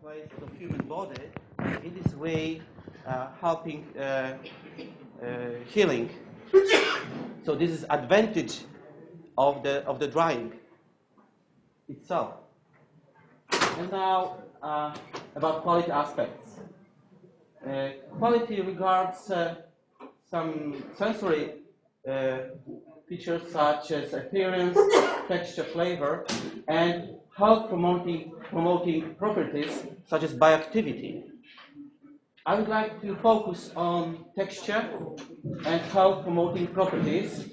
place of the human body, in this way helping healing. So this is advantage of the drying itself. And now about quality aspects. Quality regards some sensory features such as appearance, texture, flavor, and health promoting properties such as bioactivity. I would like to focus on texture and health promoting properties,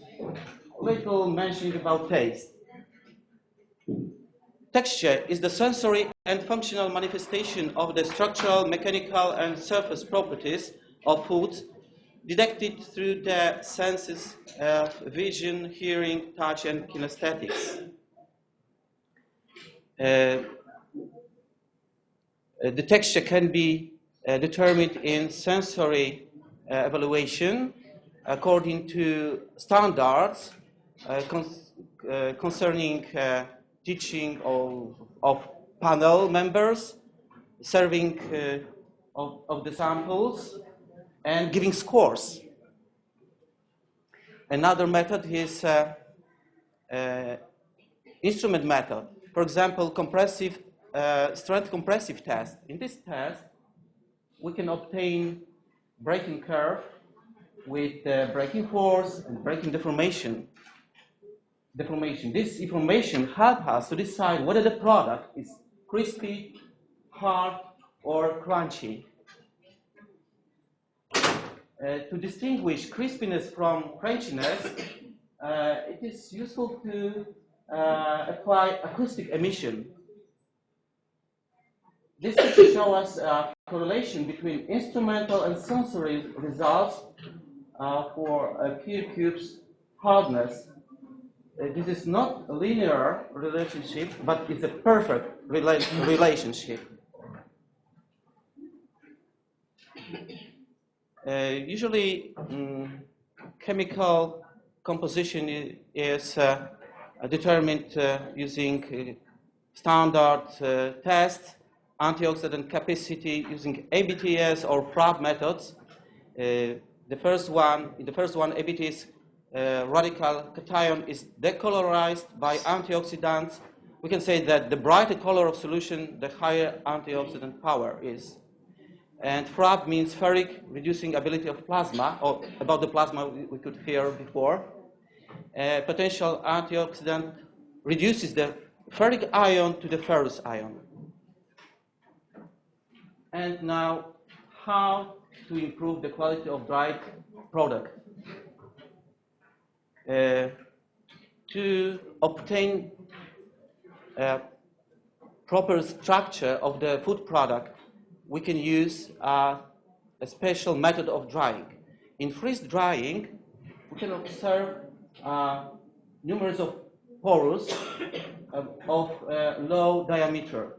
little mentioning about taste. Texture is the sensory and functional manifestation of the structural, mechanical, and surface properties of foods detected through the senses of vision, hearing, touch, and kinesthetics. The texture can be determined in sensory evaluation according to standards concerning teaching of panel members, serving of the samples, and giving scores. Another method is instrument method. For example, strength compressive test. In this test, we can obtain braking curve with braking force and braking deformation. This information helps us to decide whether the product is crispy, hard, or crunchy. To distinguish crispiness from crunchiness, it is useful to apply acoustic emission. This shows us a correlation between instrumental and sensory results for a clear cube's hardness. This is not a linear relationship, but it's a perfect relationship. Usually, chemical composition is determined using standard tests, antioxidant capacity using ABTS or FRAB methods. In the first one, ABTS radical cation is decolorized by antioxidants. We can say that the brighter color of solution, the higher antioxidant power is. And FRAB means ferric reducing ability of plasma, or about the plasma we could hear before. Potential antioxidant reduces the ferric ion to the ferrous ion. And now, how to improve the quality of dried product? To obtain a proper structure of the food product, we can use a special method of drying. In freeze drying, we can observe numerous of pores of low diameter.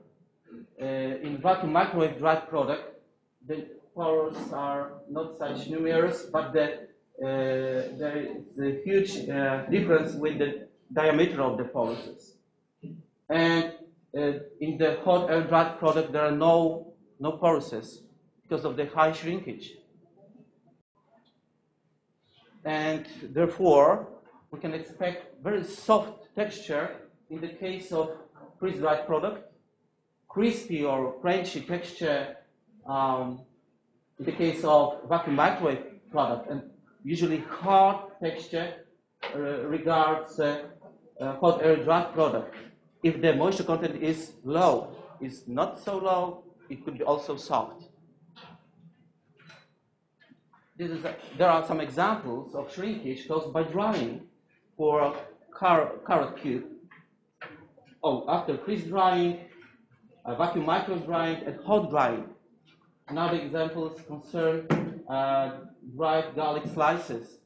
In vacuum microwave dried product, the pores are not such numerous, but there is a huge difference with the diameter of the pores. And in the hot air dried product, there are no pores because of the high shrinkage. And therefore, we can expect very soft texture in the case of freeze-dried product, crispy or crunchy texture in the case of vacuum microwave product, and usually hard texture regards hot air dried product. If the moisture content is low, is not so low, it could be also soft. There are some examples of shrinkage caused by drying for a carrot cube. After freeze drying, vacuum micro drying, and hot drying. Another examples concern dried garlic slices.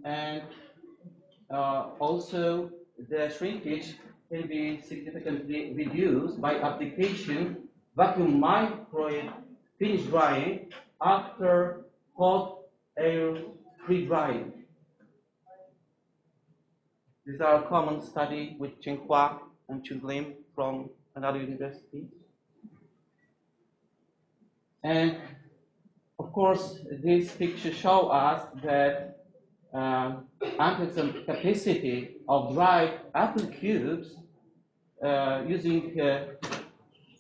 And also the shrinkage can be significantly reduced by application vacuum microwave finish drying after hot air pre-drying. These are common study with Tsinghua and Lim from another university. And of course, this picture shows us that ample capacity of dried apple cubes using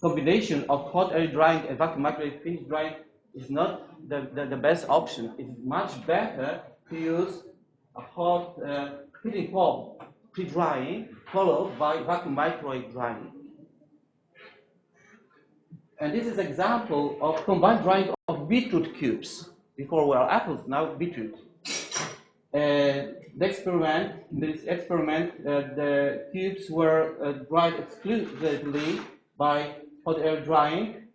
combination of hot air drying and vacuum microwave finish drying is not the best option. It's much better to use a hot heating pulp pre-drying followed by vacuum microwave drying. And this is an example of combined drying of beetroot cubes. Before were apples, now beetroot. In this experiment, the cubes were dried exclusively by hot air drying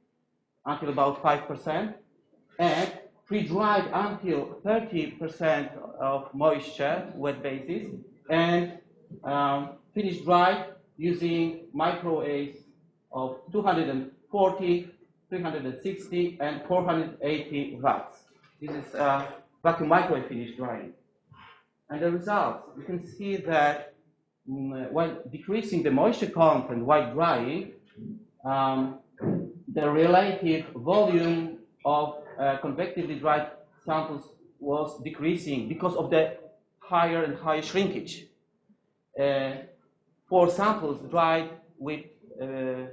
until about 5%, and pre-dried until 30% of moisture, wet basis, and finished dried using microwaves of 240, 360, and 480 watts. This is vacuum microwave finished drying. And the results, you can see that while decreasing the moisture content while drying, the relative volume of convectively dried samples was decreasing because of the higher and higher shrinkage. For samples dried with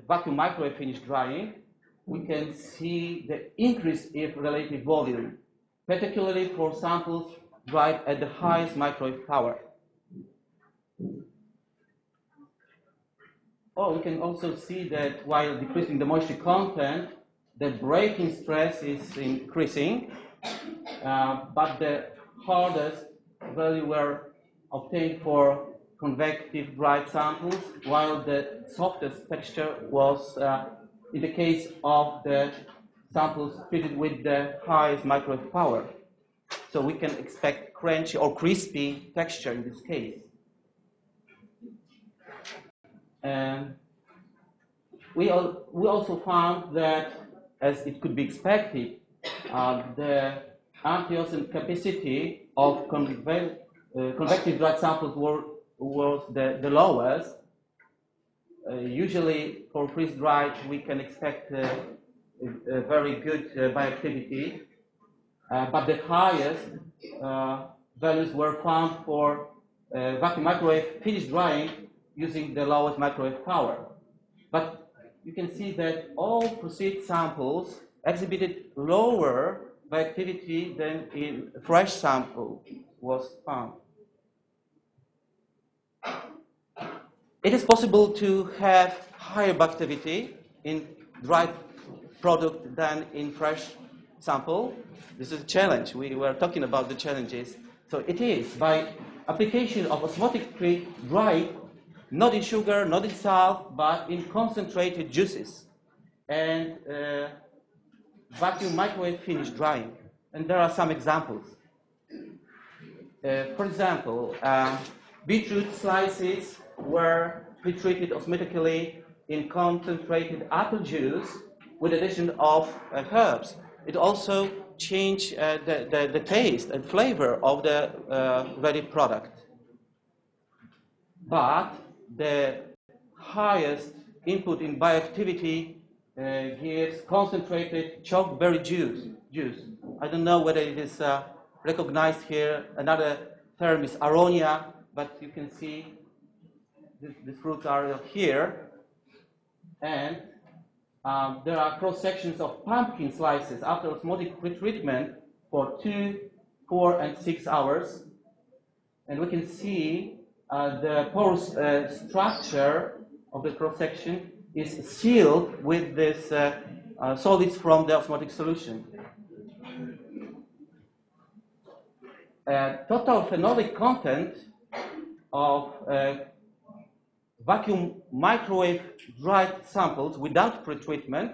vacuum microwave finish drying, we can see the increase in relative volume, particularly for samples dried at the highest microwave power. We can also see that while decreasing the moisture content, the breaking stress is increasing, but the hardest value were obtained for convective dried samples, while the softest texture was in the case of the samples treated with the highest microwave power. So we can expect crunchy or crispy texture in this case. And we also found that, as it could be expected, the antioxidant capacity of convective dried samples was the lowest. Usually for freeze-dried, we can expect a very good bioactivity, but the highest values were found for vacuum microwave finish drying using the lowest microwave power. But you can see that all proceed samples exhibited lower bioactivity than in fresh sample was found. It is possible to have higher bioactivity in dried product than in fresh sample. This is a challenge. We were talking about the challenges. So it is by application of osmotic drying, not in sugar, not in salt, but in concentrated juices, and vacuum microwave finish drying. And there are some examples. For example, beetroot slices were pre-treated osmotically in concentrated apple juice with addition of herbs. It also changed the taste and flavor of the ready product. But the highest input in bioactivity gives concentrated chopped berry juice. I don't know whether it is recognized here. Another term is aronia, but you can see the fruits are here. And there are cross sections of pumpkin slices after osmotic pretreatment for 2, 4, and 6 hours. And we can see the porous structure of the cross section is sealed with this solids from the osmotic solution. Total phenolic content of vacuum microwave dried samples without pretreatment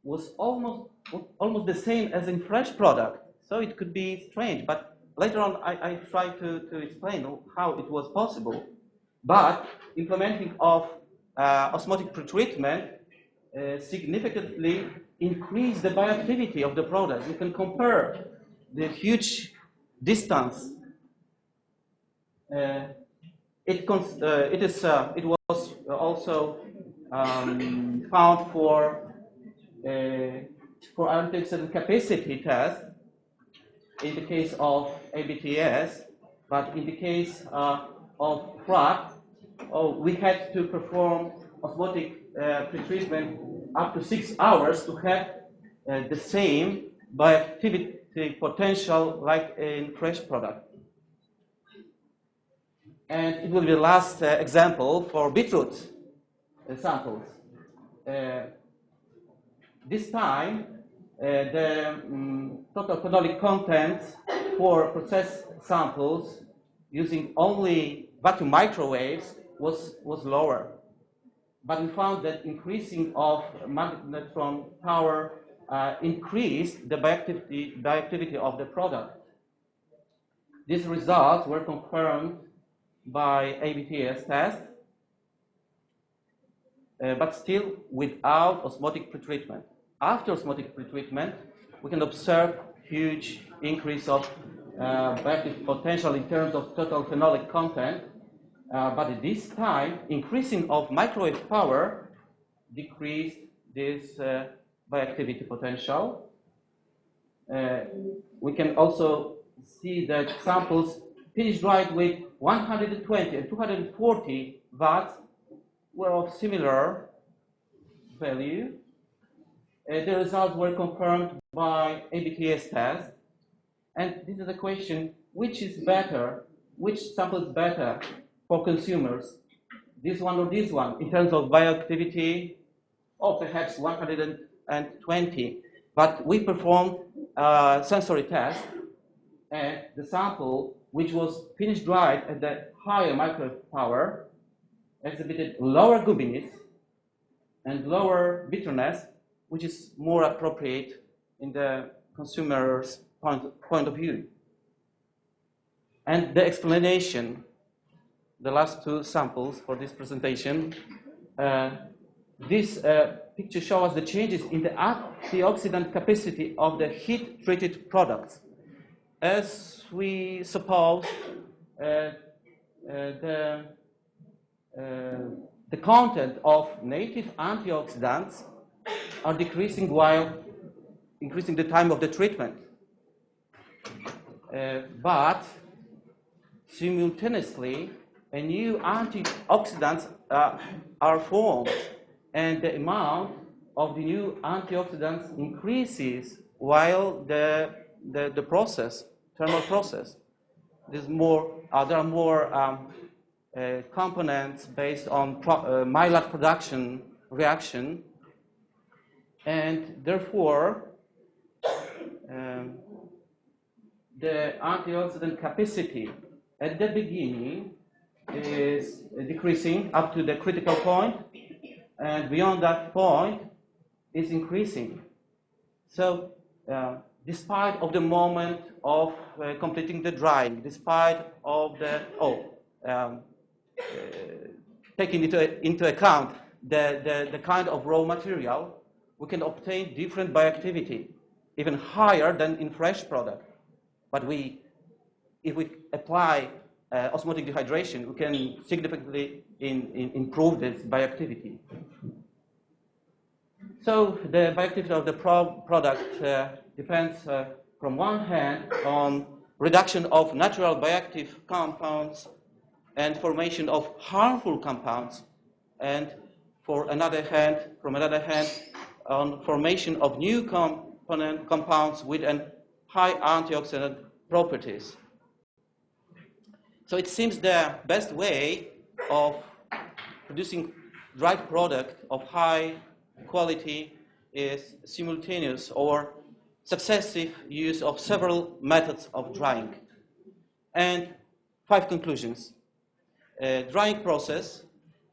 was almost the same as in fresh product. So it could be strange, but later on I tried to explain how it was possible. But implementing of osmotic pretreatment significantly increased the bioactivity of the product. You can compare the huge distance. It was also found for antioxidant capacity test in the case of ABTS, but in the case of FRAC, we had to perform osmotic pretreatment up to 6 hours to have the same bioactivity potential like in fresh product. And it will be the last example for beetroot samples. This time, the total phenolic content for processed samples using only vacuum microwaves was lower. But we found that increasing of magnetron power increased the bioactivity of the product. These results were confirmed by ABTS test, but still without osmotic pretreatment. After osmotic pretreatment, we can observe huge increase of bioactive potential in terms of total phenolic content, but at this time, increasing of microwave power decreased this bioactivity potential. We can also see that samples finished dried with 120 and 240 watts were of similar value. The results were confirmed by ABTS test. And this is a question, which is better, which sample is better for consumers, this one or this one, in terms of bioactivity, or perhaps 120. But we performed a sensory test, and the sample, which was finished dried at the higher microwave power, exhibited lower gubbiness and lower bitterness, which is more appropriate in the consumer's point of view. And the explanation, the last two samples for this presentation, this picture shows the changes in the antioxidant capacity of the heat-treated products. As we suppose, the content of native antioxidants are decreasing while increasing the time of the treatment. But simultaneously, a new antioxidants are formed, and the amount of the new antioxidants increases while the thermal process. There are more components based on Maillard production reaction, and therefore the antioxidant capacity at the beginning is decreasing up to the critical point, and beyond that point is increasing. So despite of the moment of completing the drying, despite of the taking into account the kind of raw material, we can obtain different bioactivity, even higher than in fresh product. But if we apply osmotic dehydration, we can significantly improve this bioactivity. So the bioactivity of the product depends, from one hand, on reduction of natural bioactive compounds and formation of harmful compounds, and from another hand, on formation of new compounds with high antioxidant properties. So it seems the best way of producing dried product of high quality is simultaneous or successive use of several methods of drying. And 5 conclusions. Drying process,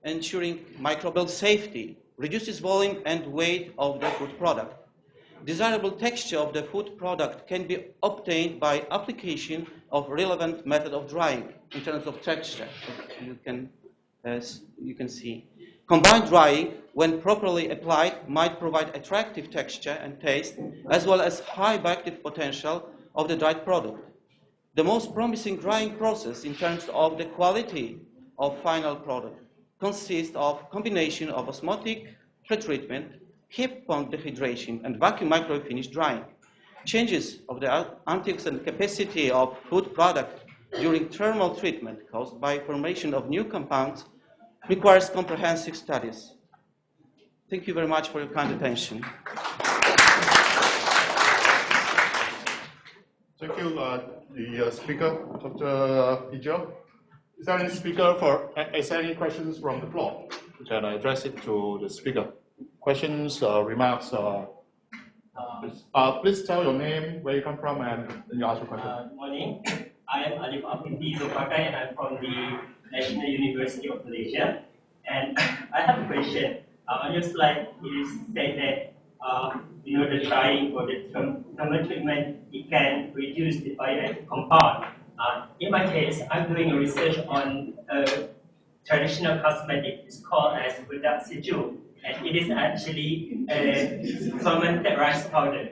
ensuring microbial safety, reduces volume and weight of the food product. Desirable texture of the food product can be obtained by application of relevant method of drying in terms of texture, as you can see. Combined drying, when properly applied, might provide attractive texture and taste, as well as high bioactive potential of the dried product. The most promising drying process in terms of the quality of final product consists of combination of osmotic pretreatment, heat pump dehydration, and vacuum microwave finish drying. Changes of the antioxidant capacity of food product during thermal treatment caused by formation of new compounds requires comprehensive studies. Thank you very much for your kind attention. Thank you, the speaker, Dr. Ijo. Is there any questions from the floor? We can address it to the speaker. Questions, remarks, please tell your name, where you come from, and then you ask your question. Good morning. I am Alif Afindi Zopakai, and I'm from the National University of Malaysia. And I have a question. On your slide, it said that the drying or the thermal treatment, it can reduce the bioactive compound. In my case, I'm doing a research on traditional cosmetic. It's called as Relie, and it is actually a fermented rice powder.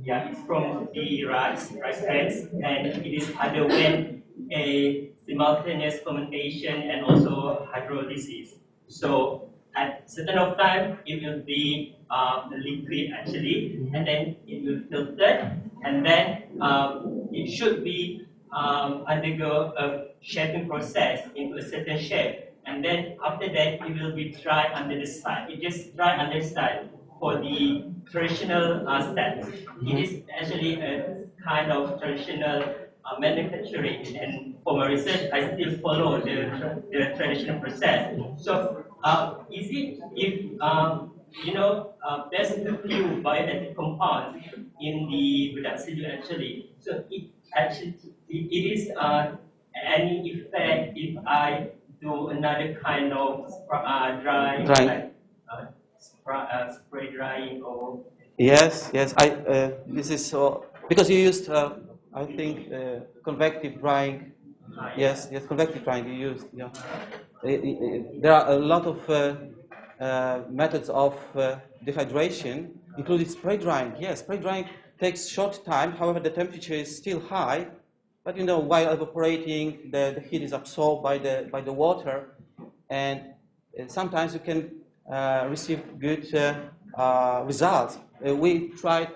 Yeah, it's from the rice grains, and it is underwent a simultaneous fermentation and also hydrolysis. So at certain of time, it will be the liquid actually, and then it will filter, and then it should be undergo a shaping process into a certain shape, and then after that it will be dry under the sun. It just dry under the sun for the traditional steps. It is actually a kind of traditional manufacturing, and for my research, I still follow the traditional process. So, is it if there's a few bioactive compounds in the reduction actually? So it is any effect if I do another kind of drying. Like, spray drying or Yes. This is so because you used, I think, convective drying. Yes, convective drying you used. Yeah, there are a lot of methods of dehydration, including spray drying. Yes, spray drying takes short time. However, the temperature is still high, but while evaporating, the heat is absorbed by the water, and sometimes you can receive good results. We dried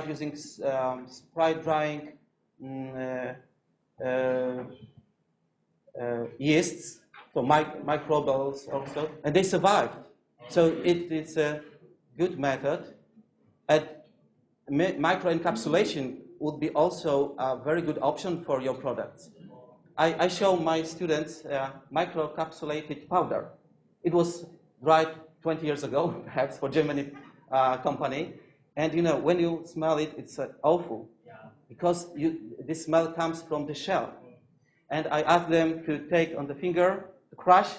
using spray drying yeasts, so microbials also, and they survived. So it is a good method. And microencapsulation would be also a very good option for your products. I show my students microcapsulated powder. It was dried 20 years ago, perhaps, for Germany company. And when you smell it, it's awful, because this smell comes from the shell. And I ask them to take on the finger, to crush,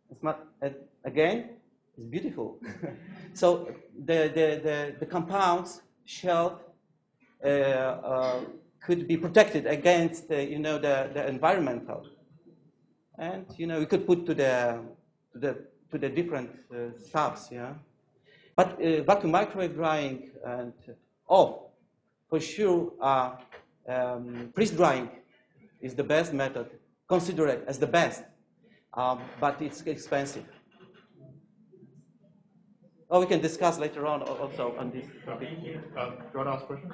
and smell it again. It's beautiful. So the compounds, shell, could be protected against the environmental, and we could put to the different stuffs, yeah. But vacuum microwave drying and for sure freeze drying is the best method. Consider it as the best, but it's expensive. We can discuss later on also on this topic. Do you want to ask a question?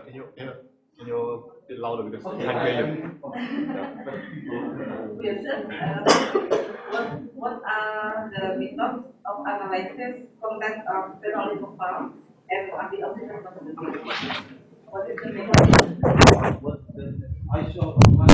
Can you be louder because I can't hear you? Yes, sir. What are the methods of analysis content of phenolic compounds and antioxidant composition? What is the method? I showed on my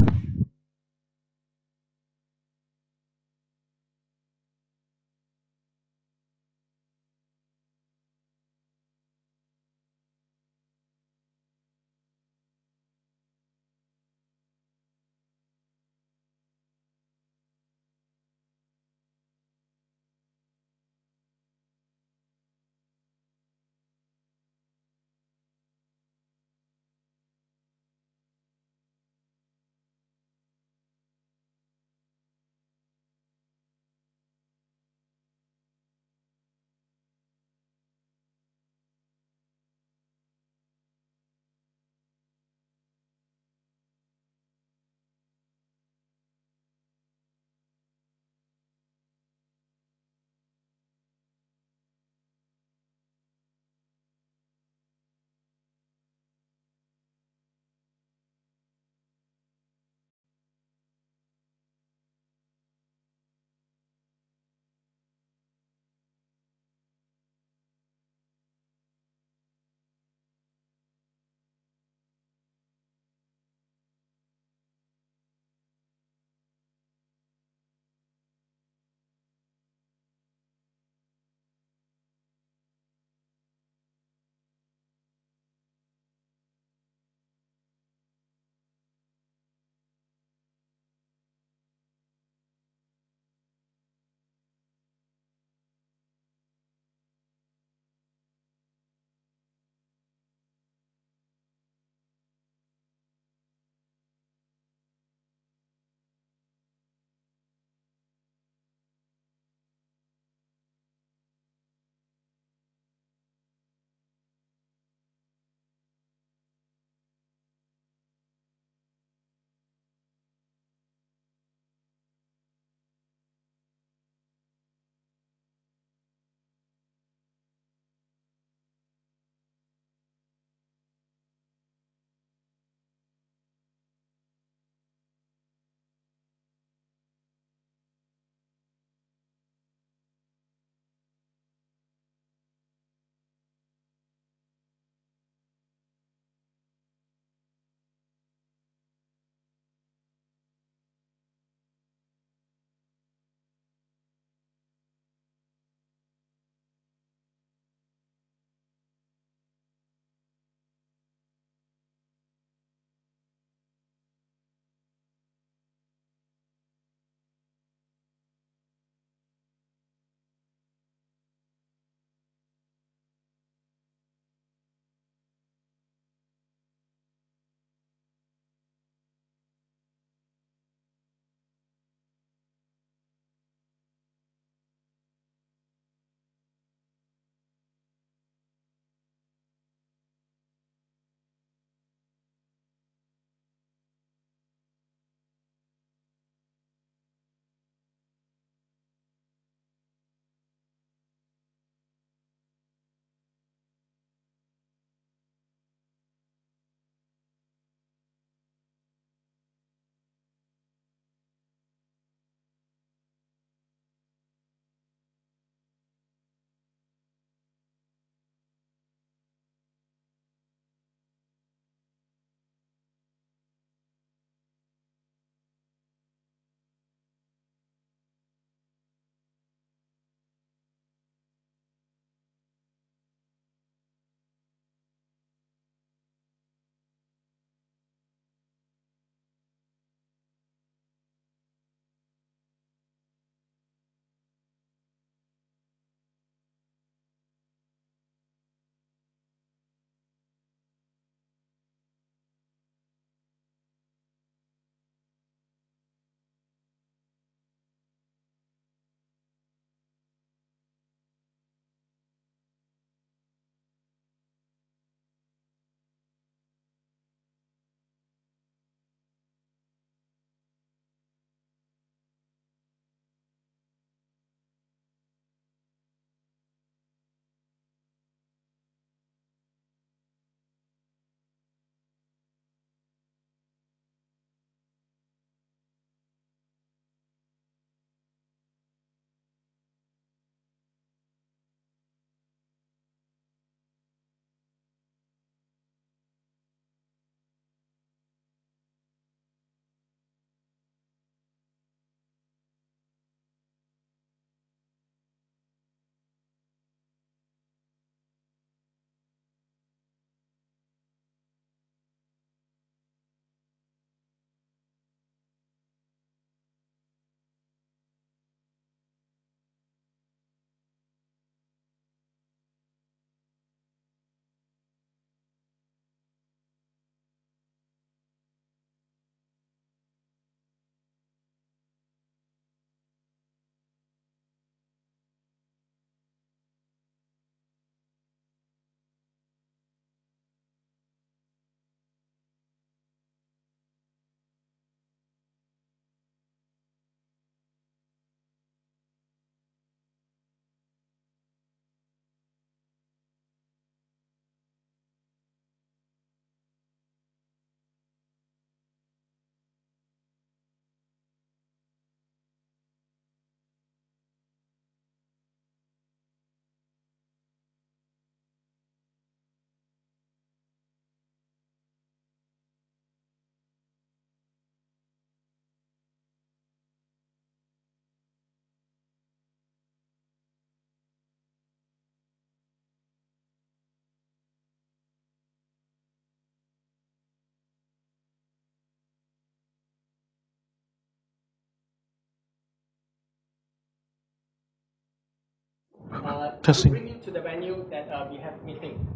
Testing. bring you to the venue that we have meeting.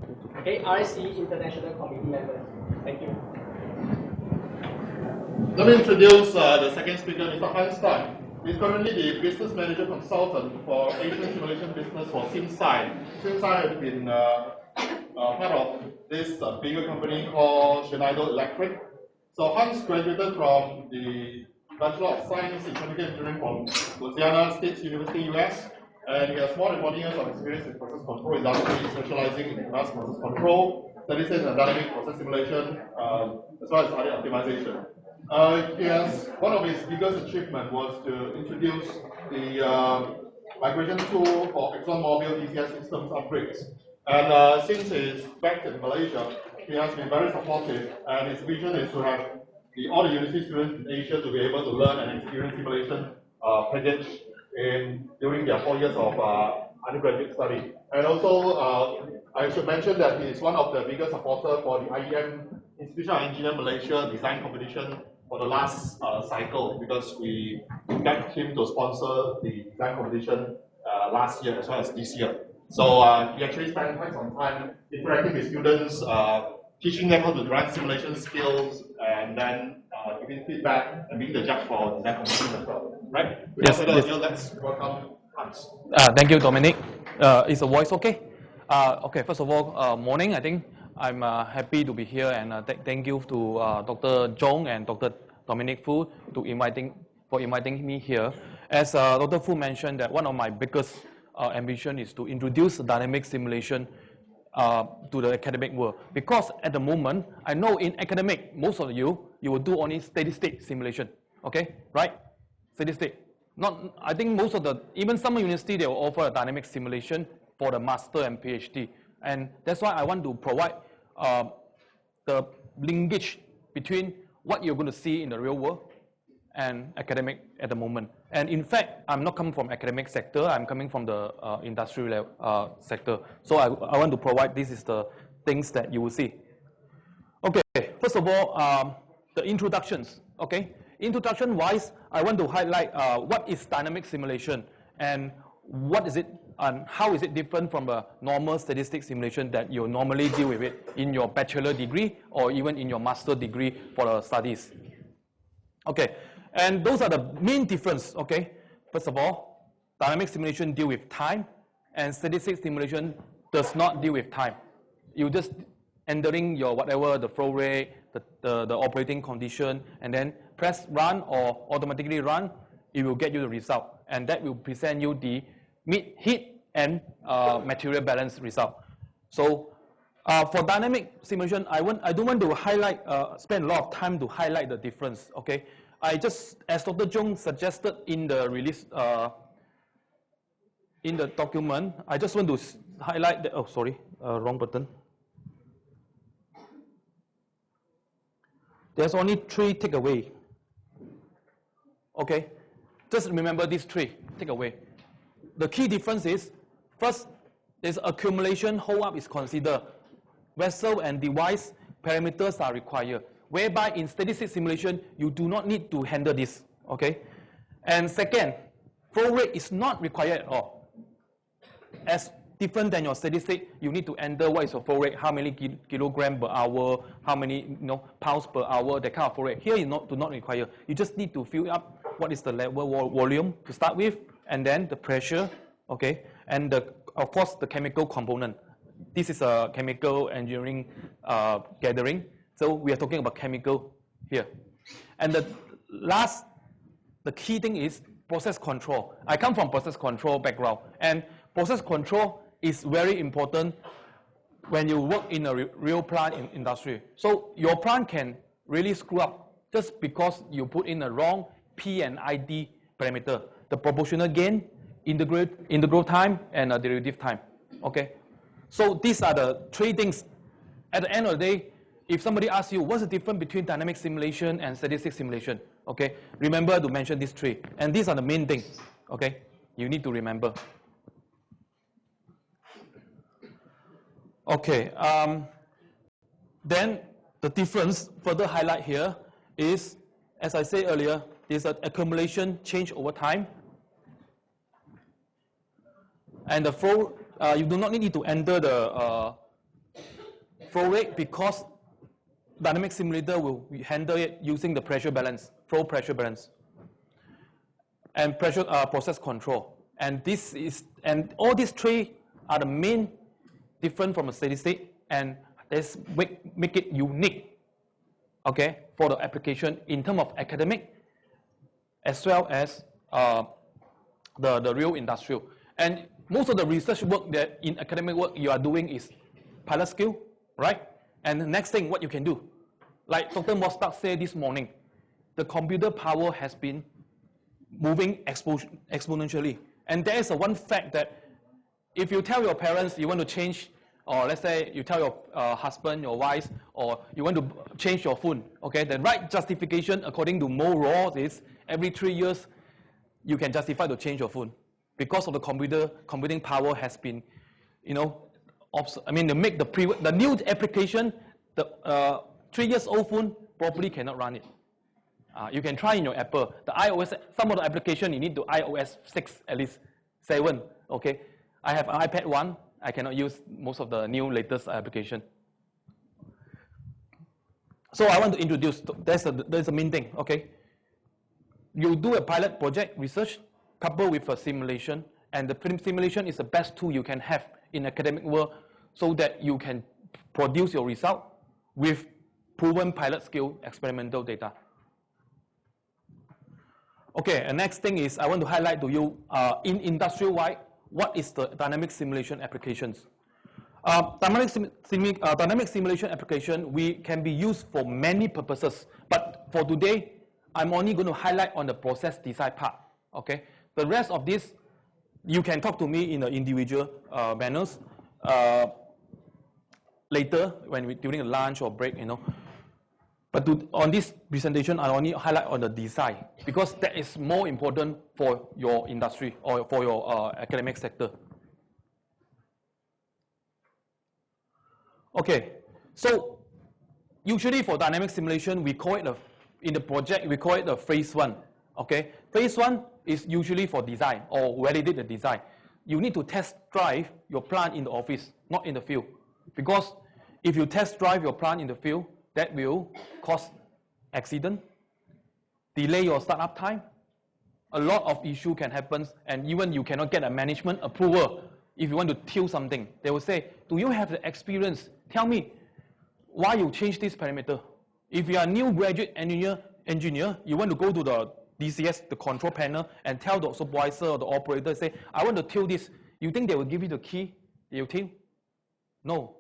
Okay, RSC International Committee members. Thank you. Let me introduce the second speaker, Mr. Hans Tan. He's currently the business manager consultant for Asian simulation business for Simsai. Simsai has been part of this bigger company called Schneider Electric. So Hans graduated from the Bachelor of Science in Chemical Engineering from Louisiana State University, US. And he has more than 40 years of experience in process control industry, specializing in advanced process control, statistics and dynamic process simulation, as well as other optimization. One of his biggest achievements was to introduce the migration tool for ExxonMobil ECS systems upgrades. And since he's back in Malaysia, he has been very supportive, and his vision is to have all the university students in Asia to be able to learn and experience simulation package during their 4 years of undergraduate study. And also, I should mention that he is one of the biggest supporters for the IEM Institution of Engineer Malaysia design competition for the last cycle, because we begged him to sponsor the design competition last year as well as this year. So he actually spent quite some time interacting with students, teaching them how to run simulation skills, and then giving feedback and being the judge for design competition as well. Right? Yes, Without further yes. ado, let's welcome Hans. Thank you, Dominic. Is the voice okay? Okay, first of all, morning. I think I'm happy to be here, and thank you to Dr. Zhong and Dr. Dominic Fu for inviting me here. As Dr. Fu mentioned, that one of my biggest ambition is to introduce dynamic simulation to the academic world. Because at the moment, I know in academic, most of you will do only steady state simulation. Okay, right? Steady state. I think most of even some university, they will offer a dynamic simulation for the master and PhD. And that's why I want to provide the linkage between what you're going to see in the real world and academic at the moment. And in fact, I'm not coming from academic sector, I'm coming from the industrial sector. So I want to provide, this is the things that you will see. Okay, first of all, the introductions, okay? Introduction wise, I want to highlight what is dynamic simulation and what is it and how is it different from a normal statistic simulation that you normally deal with it in your bachelor degree or even in your master degree for the studies. Okay, and those are the main difference, okay? First of all, dynamic simulation deal with time, and statistic simulation does not deal with time. You just entering your whatever, the flow rate, the operating condition, and then press run or automatically run, it will get you the result. And that will present you the heat and material balance result. So for dynamic simulation, I don't want to highlight, spend a lot of time to highlight the difference, okay? I just, as Dr. Zhong suggested in the release, in the document, I just want to highlight the, oh sorry, wrong button. There's only 3 takeaways. Okay, just remember these 3 takeaways. The key difference is, first, there's accumulation hold-up is considered. Vessel and device parameters are required, whereby in static simulation, you do not need to handle this, okay? And second, flow rate is not required at all. As different than your steady state, you need to enter what is your flow rate, how many kilogram per hour, how many pounds per hour, that kind of flow rate. Here, you do not require. You just need to fill up what is the level volume to start with, and then the pressure, okay, and of course the chemical component. This is a chemical engineering gathering, so we are talking about chemical here. And the key thing is process control. I come from process control background, and process control is very important when you work in a real plant in industry. So your plant can really screw up just because you put in a wrong P and ID parameter, the proportional gain, integral time, and a derivative time, okay? So these are the 3 things. At the end of the day, if somebody asks you, what's the difference between dynamic simulation and statistic simulation, okay? Remember to mention these 3. And these are the main things, okay? You need to remember. Okay, then the difference, further highlight here, is, as I said earlier, there's an accumulation change over time. And the flow you do not need to enter the flow rate because dynamic simulator will handle it using the pressure balance, flow pressure balance, and pressure process control. And all these three are the main different from a steady state, and let's make it unique, okay, for the application in terms of academic as well as the real industrial. And most of the research work that in academic work you are doing is pilot scale, right? And the next thing, what you can do, like Dr. Mostak said this morning, the computer power has been moving exponentially. And there is one fact that if you tell your parents you want to change, or let's say you tell your husband, your wife, or you want to change your phone, okay, the right justification according to Moore laws is every 3 years you can justify to change your phone because of the computing power has been, you know, to make the new application, the 3 years old phone probably cannot run it. You can try in your Apple. The iOS, some of the application you need to iOS 6 at least 7. Okay, I have an iPad 1. I cannot use most of the new latest application. So I want to introduce. That's the main thing. Okay, you do a pilot project research coupled with a simulation, and the simulation is the best tool you can have in academic world, so that you can produce your result with proven pilot scale experimental data. Okay, and next thing is I want to highlight to you in industrial wide, what is the dynamic simulation applications. Dynamic simulation application can be used for many purposes, but for today, I'm only going to highlight on the process design part. Okay, the rest of this, you can talk to me in the individual manners later during a lunch or break, you know. But on this presentation, I only highlight on the design because that is more important for your industry or for your academic sector. Okay, so usually for dynamic simulation, we call it in the project we call it the phase 1. Okay, phase 1 is usually for design or validate the design. You need to test drive your plant in the office, not in the field, because if you test drive your plant in the field, that will cause accident, delay your startup time. A lot of issue can happen, and even you cannot get a management approval if you want to tilt something. They will say, do you have the experience? Tell me why you change this parameter. If you are a new graduate engineer, you want to go to the DCS, the control panel, and tell the supervisor or the operator, say, I want to tilt this. You think they will give you the key? They will tilt? No.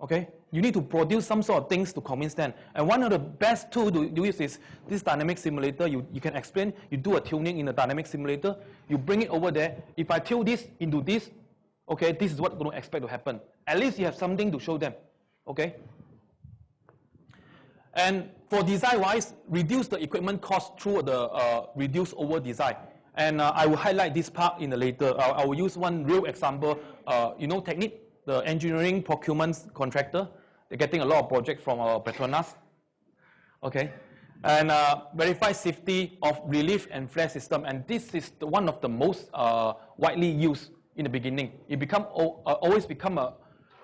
Okay, you need to produce some sort of things to convince them. And one of the best tools to do is this dynamic simulator. You can explain, you do a tuning in the dynamic simulator, you bring it over there. If I tilt this into this, okay, this is what you're going to expect to happen. At least you have something to show them. Okay? And for design-wise, reduce the equipment cost through the reduce over design. And I will highlight this part in the later. I will use one real example. You know, Technique, the engineering procurement contractor, they're getting a lot of projects from Petronas. Okay, and verify safety of relief and flare system, and this is one of the most widely used in the beginning. It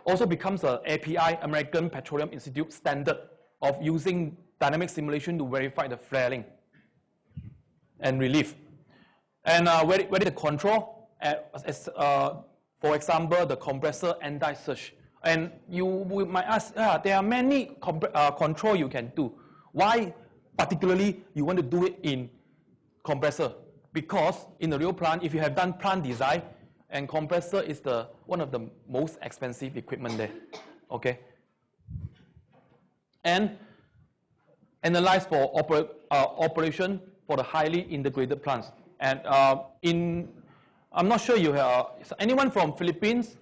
also becomes a API, American Petroleum Institute standard of using dynamic simulation to verify the flaring and relief. And whether the control, for example, the compressor anti-surge. And you might ask, there are many control you can do. Why particularly you want to do it in compressor? Because in the real plant, if you have done plant design, and compressor is one of the most expensive equipment there. Okay. And analyze for operation for the highly integrated plants. And I'm not sure you have anyone from Philippines.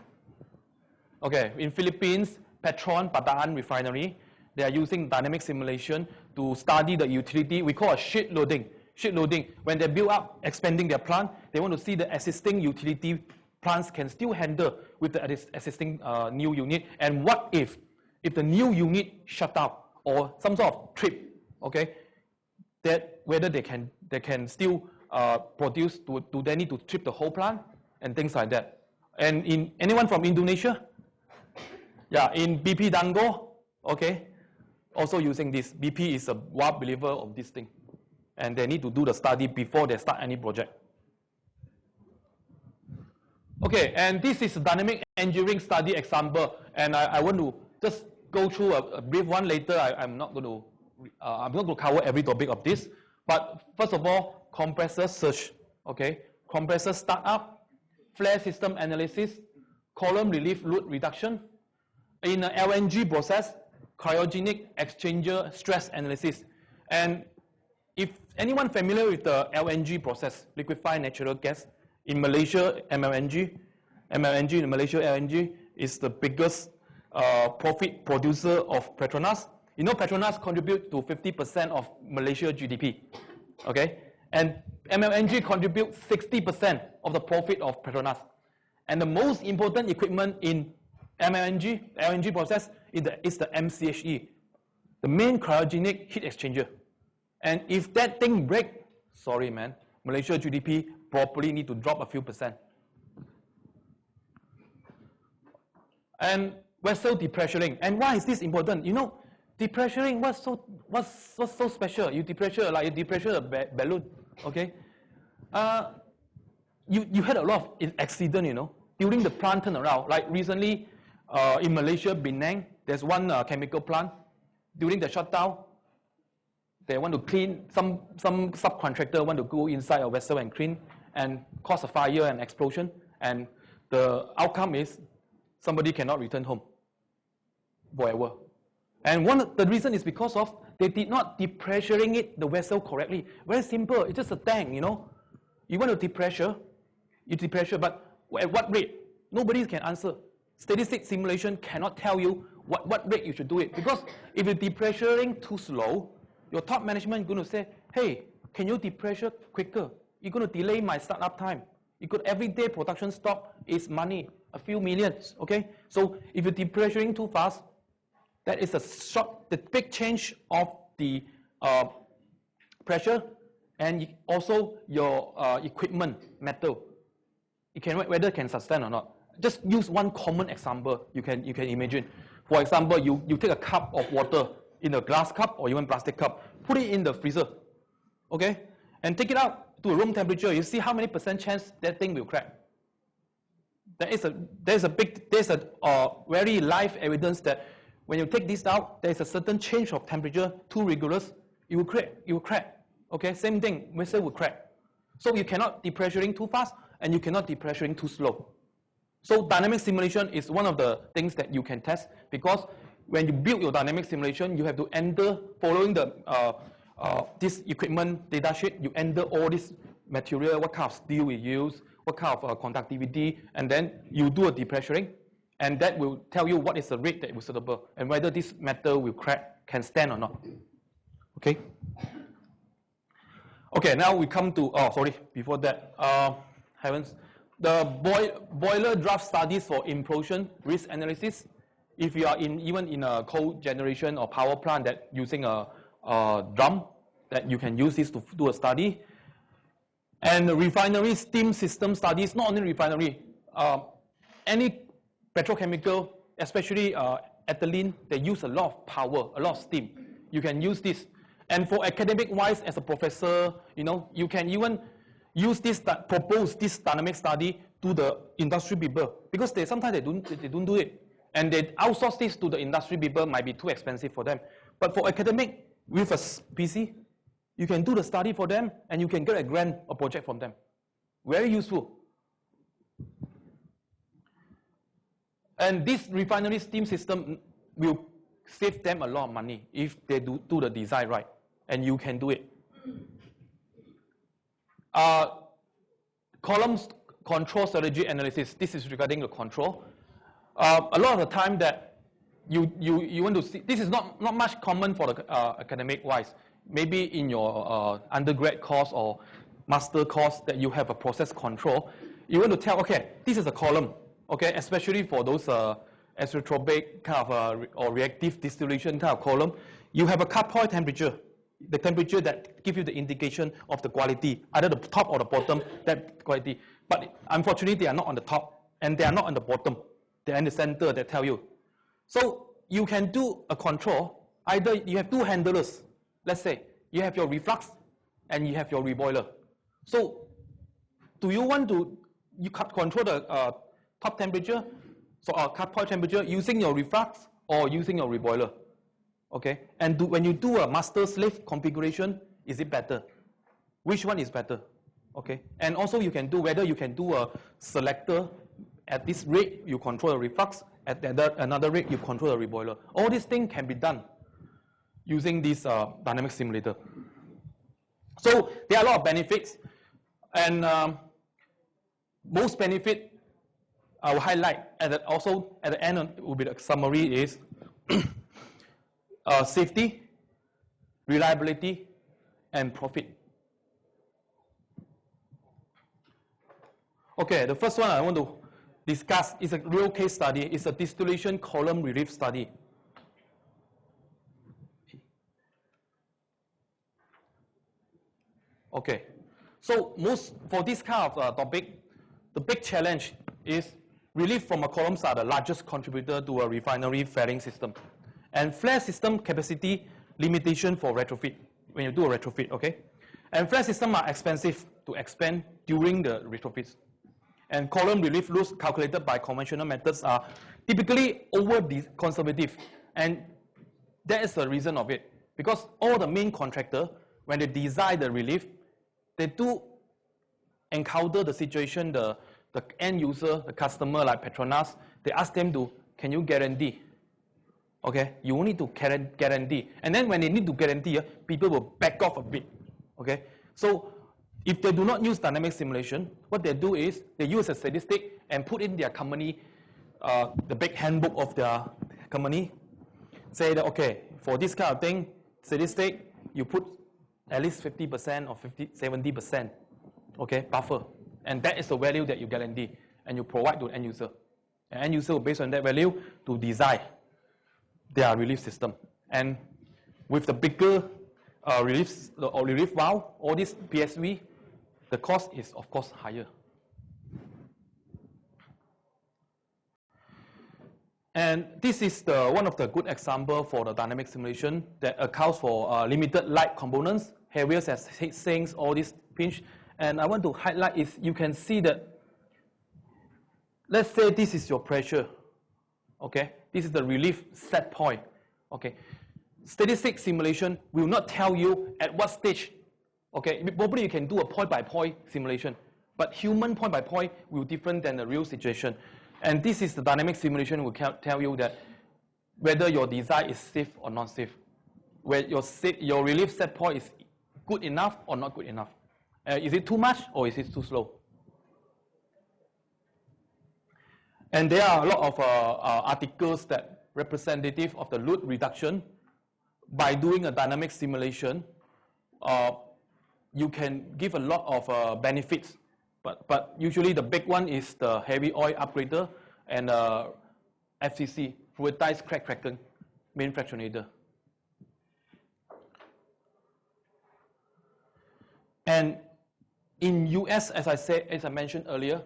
Okay, in Philippines, Petron Bataan Refinery, they are using dynamic simulation to study the utility. We call it sheet loading. Sheet loading. When they build up, expanding their plant, they want to see the existing utility plants can still handle with the existing new unit. And what if the new unit shut down or some sort of trip? Okay, that whether they can still produce. Do they need to trip the whole plant and things like that? And in anyone from Indonesia? Yeah, in BP Dango, okay, also using this. BP is a wild believer of this thing. And they need to do the study before they start any project. Okay, and this is a dynamic engineering study example. And I want to just go through a brief one later. I'm not going to cover every topic of this. But first of all, compressor search, okay, compressor startup, flare system analysis, column relief load reduction. In an LNG process, cryogenic exchanger stress analysis. And if anyone familiar with the LNG process, liquefied natural gas, in Malaysia, MLNG in Malaysia, LNG is the biggest profit producer of Petronas. You know, Petronas contribute to 50% of Malaysia GDP, okay? And MLNG contributes 60% of the profit of Petronas. And the most important equipment in LNG process is the MCHE, the main cryogenic heat exchanger. And if that thing breaks, sorry man, Malaysia GDP probably need to drop a few percent. And vessel depressuring. And why is this important? You know, depressuring, what's so special? You depressure, like you depressure a balloon, okay? You had a lot of accident, you know, during the plant turnaround. Like recently, in Malaysia, Penang, there's one chemical plant. During the shutdown, they want to clean, some subcontractor want to go inside a vessel and clean and cause a fire and explosion. And the outcome is somebody cannot return home forever. And the reason is because of they did not depressuring the vessel correctly. Very simple, it's just a tank, you know. You want to depressure, you depressure, but at what rate? Nobody can answer. Steady state simulation cannot tell you what rate you should do it. Because if you're depressuring too slow, your top management is going to say, hey, can you depressure quicker? You're going to delay my startup time. You could everyday production stop is money, a few millions, okay? So if you're depressuring too fast, that is the big change of the pressure and also your equipment metal. Whether it can sustain or not. Just use one common example you can imagine. For example, you take a cup of water in a glass cup or even plastic cup, put it in the freezer, okay? And take it out to room temperature. You see how many % chance that thing will crack. There's a very live evidence that when you take this out, there's a certain change of temperature, too rigorous, it will crack. Okay, same thing, vessel will crack. So you cannot depressuring too fast and you cannot depressuring too slow. So dynamic simulation is one of the things that you can test because when you build your dynamic simulation, you have to enter, following the this equipment data sheet, you enter all this material, what kind of steel we use, what kind of conductivity, and then you do a depressuring, and that will tell you what is the rate that is suitable, and whether this metal will crack, can stand or not. Okay? Okay, now we come to, before that, the boiler draft studies for implosion risk analysis. If you are even in a coal generation or power plant that using a drum, that you can use this to do a study. And the refinery steam system studies, not only refinery, any petrochemical, especially ethylene, they use a lot of power, a lot of steam. You can use this. And for academic-wise, as a professor, you know, you can even use this, propose this dynamic study to the industry people because sometimes they don't do it. And they outsource this to the industry people, might be too expensive for them. But for academic, with a PC, you can do the study for them and you can get a grant or project from them. Very useful. And this refinery steam system will save them a lot of money if they do the design right. And you can do it. Columns control strategy analysis. This is regarding the control. A lot of the time that you want to see, this is not much common for the academic wise. Maybe in your undergrad course or master course that you have a process control. You want to tell, okay, this is a column, okay, especially for those isotropic kind of or reactive distillation kind of column. You have a cut point temperature, the temperature that gives you the indication of the quality, either the top or the bottom, that quality. But unfortunately, they are not on the top. and they are not on the bottom. They are in the center, they tell you. So you can do a control. Either you have two handlers. Let's say you have your reflux and you have your reboiler. So do you want to control the top temperature, so cut point temperature using your reflux or using your reboiler? Okay, and when you do a master-slave configuration, is it better? Which one is better? Okay, and also you can do whether you can do a selector at this rate you control the reflux, at another rate you control the reboiler. All these things can be done using this dynamic simulator. So there are a lot of benefits, and most benefit I will highlight, and also at the end will be the summary is safety, reliability, and profit. Okay, the first one I want to discuss is a real case study. It's a distillation column relief study. Okay, so for this kind of topic, the big challenge is relief from a columns are the largest contributor to a refinery flaring system. And flare system capacity limitation for retrofit, when you do a retrofit, okay? And flare systems are expensive to expand during the retrofits. And column relief loads calculated by conventional methods are typically over-conservative. And that is the reason of it. Because all the main contractor, when they design the relief, they do encounter the situation, the end user, the customer like Petronas, they ask them to, can you guarantee? Okay, you need to guarantee. And then when they need to guarantee, people will back off a bit. Okay, so if they do not use dynamic simulation, what they do is they use a statistic and put in their company, the big handbook of their company, say that, okay, for this kind of thing, statistic, you put at least 50% or 70%, okay, buffer. And that is the value that you guarantee, and you provide to the end user. And end user will, based on that value, to design their relief system. And with the bigger relief valve, all this PSV, the cost is of course higher. And this is one of the good example for the dynamic simulation that accounts for limited light components, heavier as heat sinks, all these pinch. And I want to highlight is you can see that, let's say this is your pressure, okay? This is the relief set point, okay? Statistic simulation will not tell you at what stage, okay? Probably you can do a point-by-point simulation, but human point-by-point will be different than the real situation. And this is the dynamic simulation will tell you that whether your design is safe or not safe, where your relief set point is good enough or not good enough. Is it too much or is it too slow? And there are a lot of articles that representative of the load reduction. By doing a dynamic simulation, you can give a lot of benefits. But usually the big one is the heavy oil upgrader and FCC, fluidized crack cracking main fractionator. And in US, as I mentioned earlier,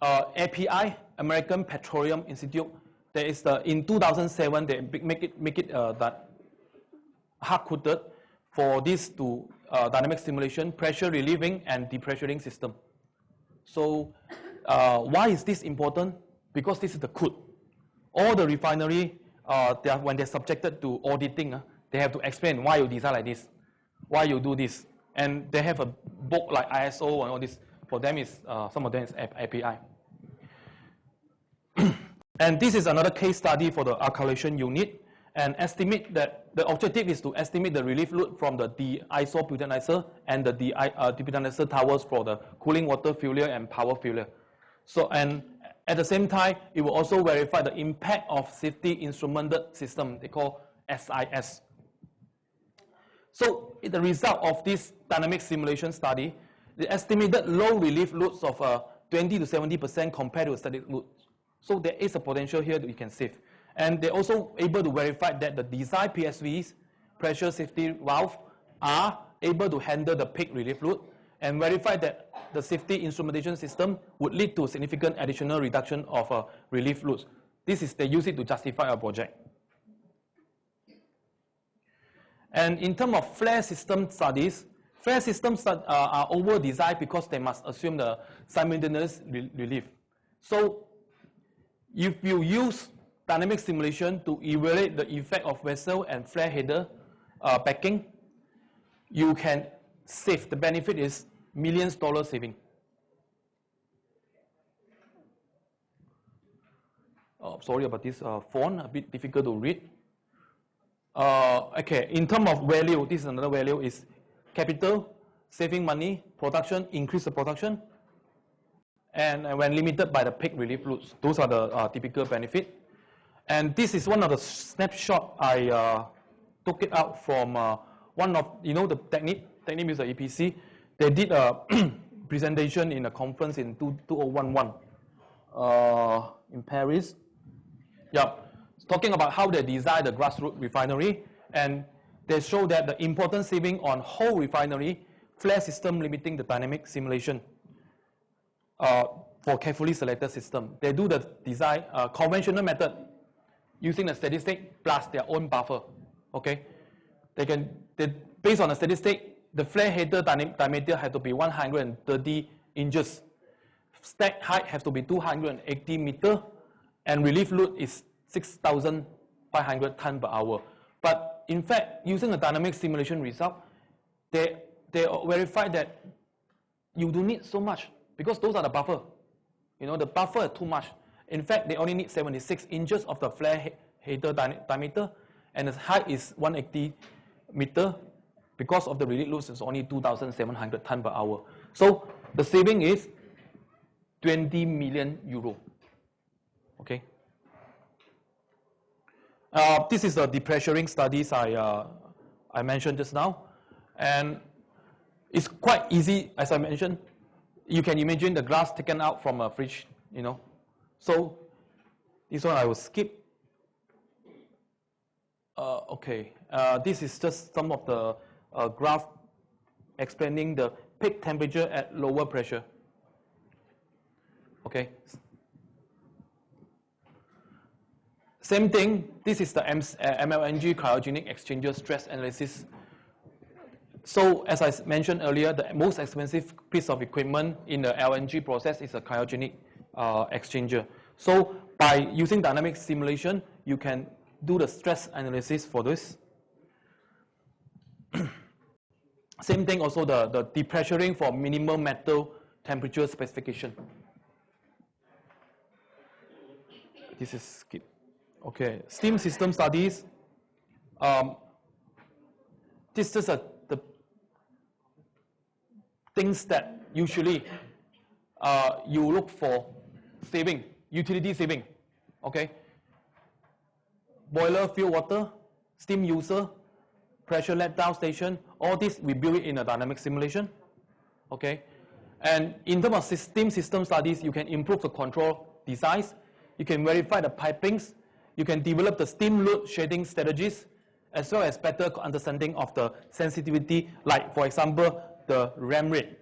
API, American Petroleum Institute, there is in 2007 they make it that hard-coded for this to dynamic simulation, pressure relieving and depressuring system. So why is this important? Because this is the code. All the refinery, when they're subjected to auditing, they have to explain why you design like this, why you do this. And they have a book like ISO and all this. For them, some of them is API. And this is another case study for the alkylation unit. And estimate that the objective is to estimate the relief load from the de-isobutanizer and the debutanizer towers for the cooling water failure and power failure. So, and at the same time, it will also verify the impact of safety instrumented system, they call SIS. So, the result of this dynamic simulation study, the estimated low relief loads of 20 to 70% compared to static loads. So, there is a potential here that we can save. And they're also able to verify that the design PSVs, pressure safety valve, are able to handle the peak relief load, and verify that the safety instrumentation system would lead to significant additional reduction of relief loads. They use it to justify a project. And in terms of flare system studies, flare systems are over-designed because they must assume the simultaneous relief. So if you use dynamic simulation to evaluate the effect of vessel and flare header packing, you can save. The benefit is millions dollar saving. Sorry about this font, a bit difficult to read. Okay, in terms of value, this is another value, is capital, saving money, production, increase the production, and when limited by the peak relief loads. Those are the typical benefit. And this is one of the snapshot I took it out from one of, the Technip is the EPC. They did a presentation in a conference in 2011 in Paris. Yeah, talking about how they design the grassroots refinery, and they show that the important saving on whole refinery, flare system limiting the dynamic simulation for carefully selected system. They do the design conventional method using a steady state plus their own buffer. Okay, based on a steady state, the flare header diameter had to be 130 inches, stack height has to be 280 meters, and relief load is 6,500 tons per hour. But in fact, using a dynamic simulation result, they verified that you don't need so much because those are the buffer. The buffer is too much. In fact, they only need 76 inches of the flare header diameter, and the height is 180 meters. Because of the relief loads, it's only 2,700 tons per hour. So the saving is 20 million euro. Okay. This is the depressuring studies I mentioned just now, and it's quite easy. As I mentioned, you can imagine the glass taken out from a fridge. So this one I will skip. Okay, this is just some of the graph explaining the peak temperature at lower pressure. Okay. Same thing, this is the MLNG cryogenic exchanger stress analysis. So as I mentioned earlier, the most expensive piece of equipment in the LNG process is a cryogenic exchanger. So by using dynamic simulation, you can do the stress analysis for this. Same thing also, the depressuring for minimum metal temperature specification. This is skip. Okay, steam system studies. This is the things that usually you look for saving, utility saving. Okay, boiler, fuel water, steam user, pressure let down station, all this we build it in a dynamic simulation. Okay, and in terms of steam system studies, you can improve the control designs, you can verify the pipings, you can develop the steam load shading strategies, as well as better understanding of the sensitivity, like for example, the RAM rate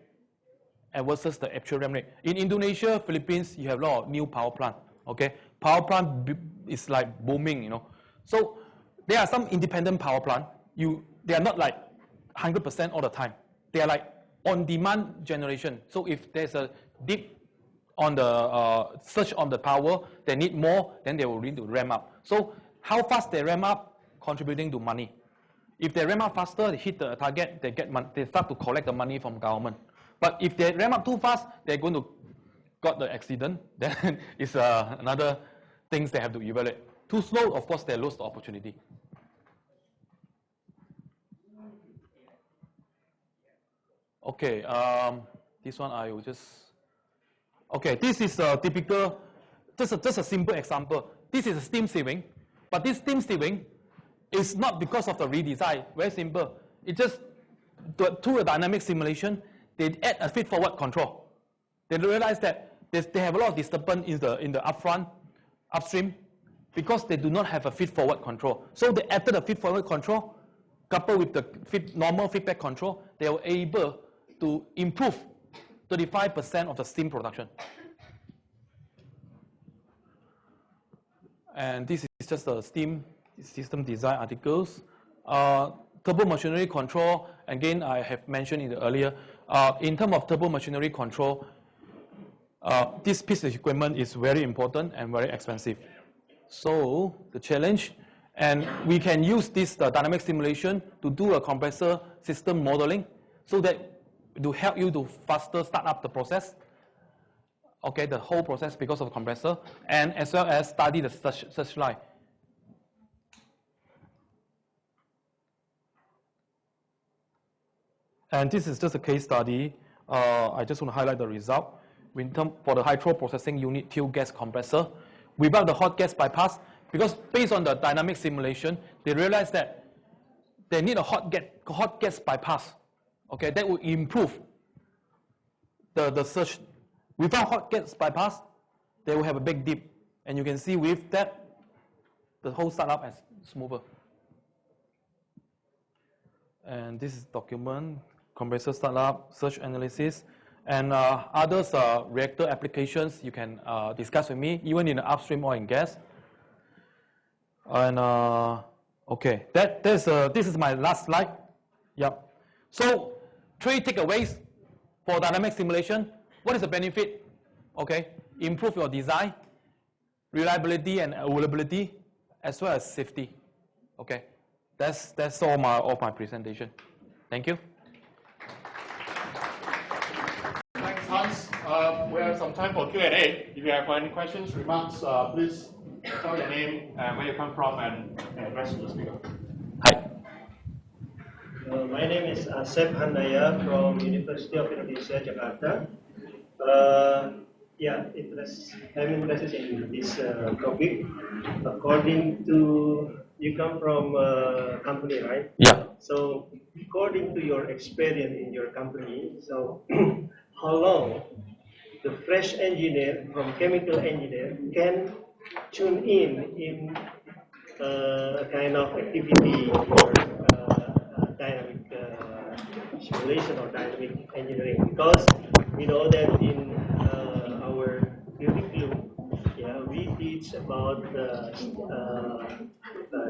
versus the actual RAM rate. In Indonesia, Philippines, you have a lot of new power plant. Okay, power plant is like booming, So there are some independent power plant. They are not like 100% all the time. They are like on-demand generation. So if there's a dip on the surge on the power, they need more, then they will need to ramp up. So how fast they ramp up, contributing to money. If they ramp up faster, they hit the target, they start to collect the money from government. But if they ramp up too fast, they're going to got the accident. Then it's another things they have to evaluate. Too slow, of course, they lose the opportunity. Okay, this one I will just. Okay, this is a typical, just a simple example. This is a steam saving, but this steam saving is not because of the redesign. Very simple. It just through a dynamic simulation, they add a feed-forward control. They realize that they have a lot of disturbance in the upstream, because they do not have a feed-forward control. So they added a feed-forward control, coupled with the normal feedback control. They were able to improve 35% of the steam production. And this is just the steam system design articles. Turbo machinery control, again, I have mentioned it earlier. In terms of turbo machinery control, this piece of equipment is very important and very expensive. So the challenge, and we can use this dynamic simulation to do a compressor system modeling so that to help you to faster start up the process, okay, the whole process because of the compressor, and as well as study the searchlight. And this is just a case study. I just want to highlight the result. For the hydro processing unit fuel gas compressor, without the hot gas bypass, because based on the dynamic simulation, they realized that they need a hot gas bypass. Okay, that will improve the search. Without hot gas bypass, they will have a big dip. And you can see with that, the whole startup is smoother. And this is document, compressor startup, search analysis, and others reactor applications you can discuss with me, even in the upstream oil and gas. And okay, this is my last slide. Yep. So 3 takeaways for dynamic simulation. What is the benefit? Okay, improve your design, reliability and availability, as well as safety. Okay, that's all my presentation. Thank you. Thanks, Hans. We have some time for Q&A. If you have any questions, remarks, please tell your name and where you come from and address the speaker. Hi. My name is Asep Handaya from University of Indonesia, Jakarta. I'm interested in this topic. According to, you come from a company, right? Yeah. So, according to your experience in your company, so how long the fresh engineer from chemical engineer can tune in a kind of activity for dynamic simulation or dynamic engineering? Because we know that in our curriculum, we teach about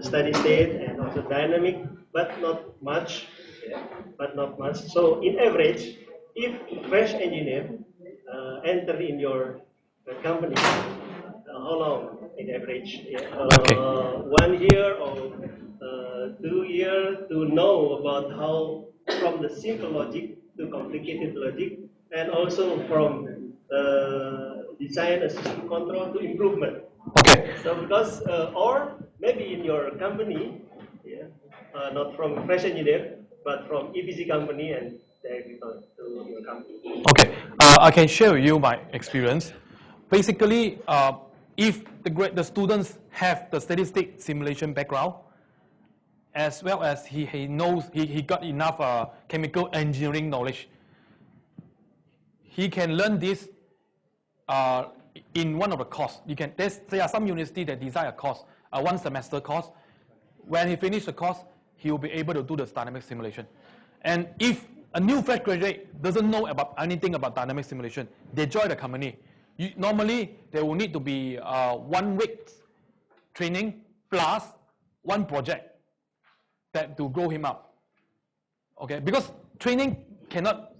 steady state and also dynamic, but not much. So, in average, if fresh engineer enter in your company, how long in average? 1 year or 2 years to know about how from the simple logic to complicated logic, and also from design a system control to improvement. Okay. So because or maybe in your company, not from fresh engineer, but from EPC company and to your company. Okay. I can share with you my experience. Basically, if the students have the steady state simulation background, as well as he knows he got enough chemical engineering knowledge, he can learn this in one of the course. There are some universities that design a course, a 1 semester course. When he finishes the course, he will be able to do the dynamic simulation. And if a new fresh graduate doesn't know about anything about dynamic simulation, they join the company. Normally, there will need to be 1 week training plus 1 project to grow him up. Okay, because training cannot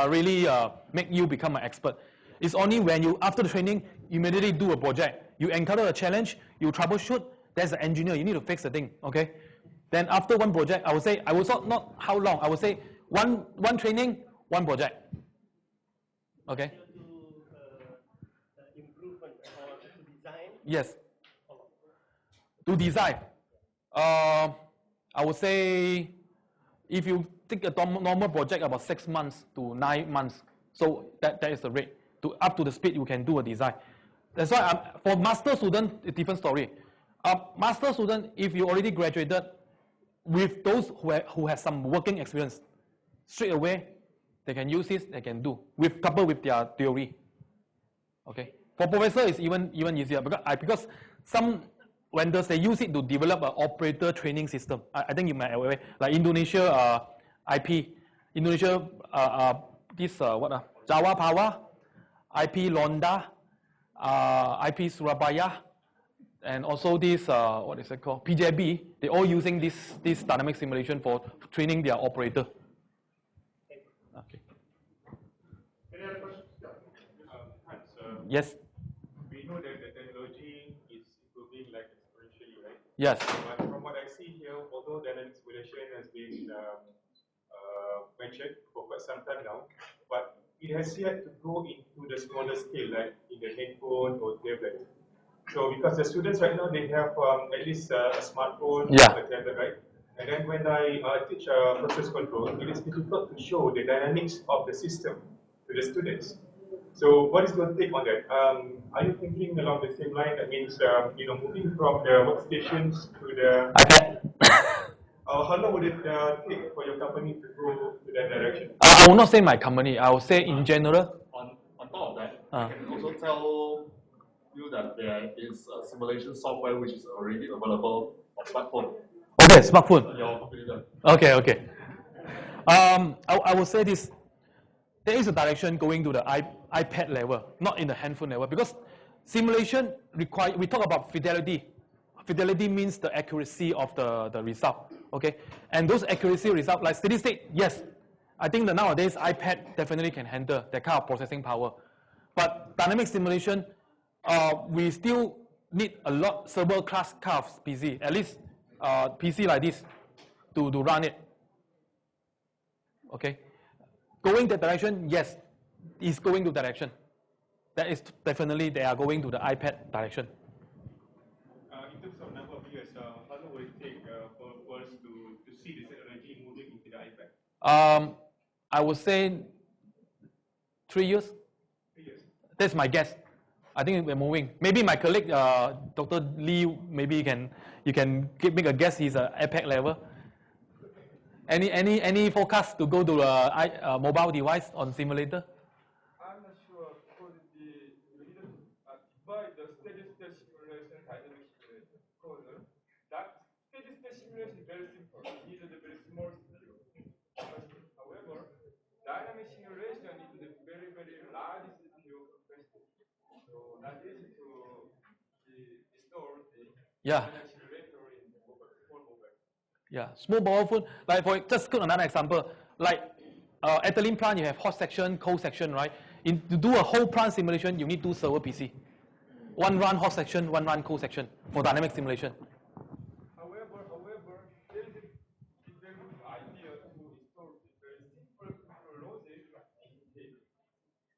really make you become an expert. It's only when you, after the training, you immediately do a project. You encounter a challenge, you troubleshoot, there's an engineer, you need to fix the thing, okay? Then after 1 project, I would say, not how long, I would say one training, 1 project. Okay? Improvement or to design? Yes. To design. I would say if you take a normal project about 6 months to 9 months, so that is the rate. Up to the speed you can do a design. That's why for master student, a different story. Master student, if you already graduated, with those who have some working experience, straight away they can use this, they can do, coupled with their theory. Okay. For professor, it's even easier because some vendors, they use it to develop an operator training system. I think you might aware, like Indonesia IP, Indonesia this Java Power, IP Londa, IP Surabaya, and also this what is it called, PJB. They're all using this dynamic simulation for training their operator. Okay. Any other questions? Hans, Yes. we know that the technology is improving like exponentially, right? Yes. But from what I see here, although dynamic simulation has been mentioned for quite some time now, but it has yet to go into the smaller scale, like in the handphone or tablet. So because the students right now, they have at least a smartphone or a tablet, right? And then when I teach process control, it is difficult to show the dynamics of the system to the students. So what is your take on that? Are you thinking along the same line? That means, moving from the workstations to the iPad. how long would it take for your company to go to that direction? I will not say my company. I will say in general. On top of that, I can also tell you that there is a simulation software which is already available on smartphone. Okay, smartphone. Your computer. Okay. I will say this. There is a direction going to the iPad level, not in the handphone level, because simulation require. We talk about fidelity. Fidelity means the accuracy of the result. Okay, and those accuracy result like steady state. Yes, I think that nowadays iPad definitely can handle that kind of processing power. But dynamic simulation, we still need a lot server class kind of PC, at least PC like this, to run it. Okay, going that direction, yes, is going to direction. That is definitely they are going to the iPad direction. In terms of number of years, how long will it take for us to see the technology moving into the iPad? I would say 3 years. 3 years. That's my guess. I think we're moving. Maybe my colleague, Dr. Lee, maybe you can make a guess. He's at iPad level. Any forecast to go to a mobile device on simulator? I'm not sure because we didn't buy the steady state simulation, dynamic simulation. Because that steady state simulation is very simple. It needs a very small scale. However, dynamic simulation is a very, very large scale question. So that is to install the dynamic simulator in mobile phone. Yeah, small mobile phone. Like for just another example, like ethylene plant, you have hot section, cold section, right? To do a whole plant simulation, you need 2 server PC. One run hot section, one run cold section for dynamic simulation. However, there is a very good idea to install a very simple control logic in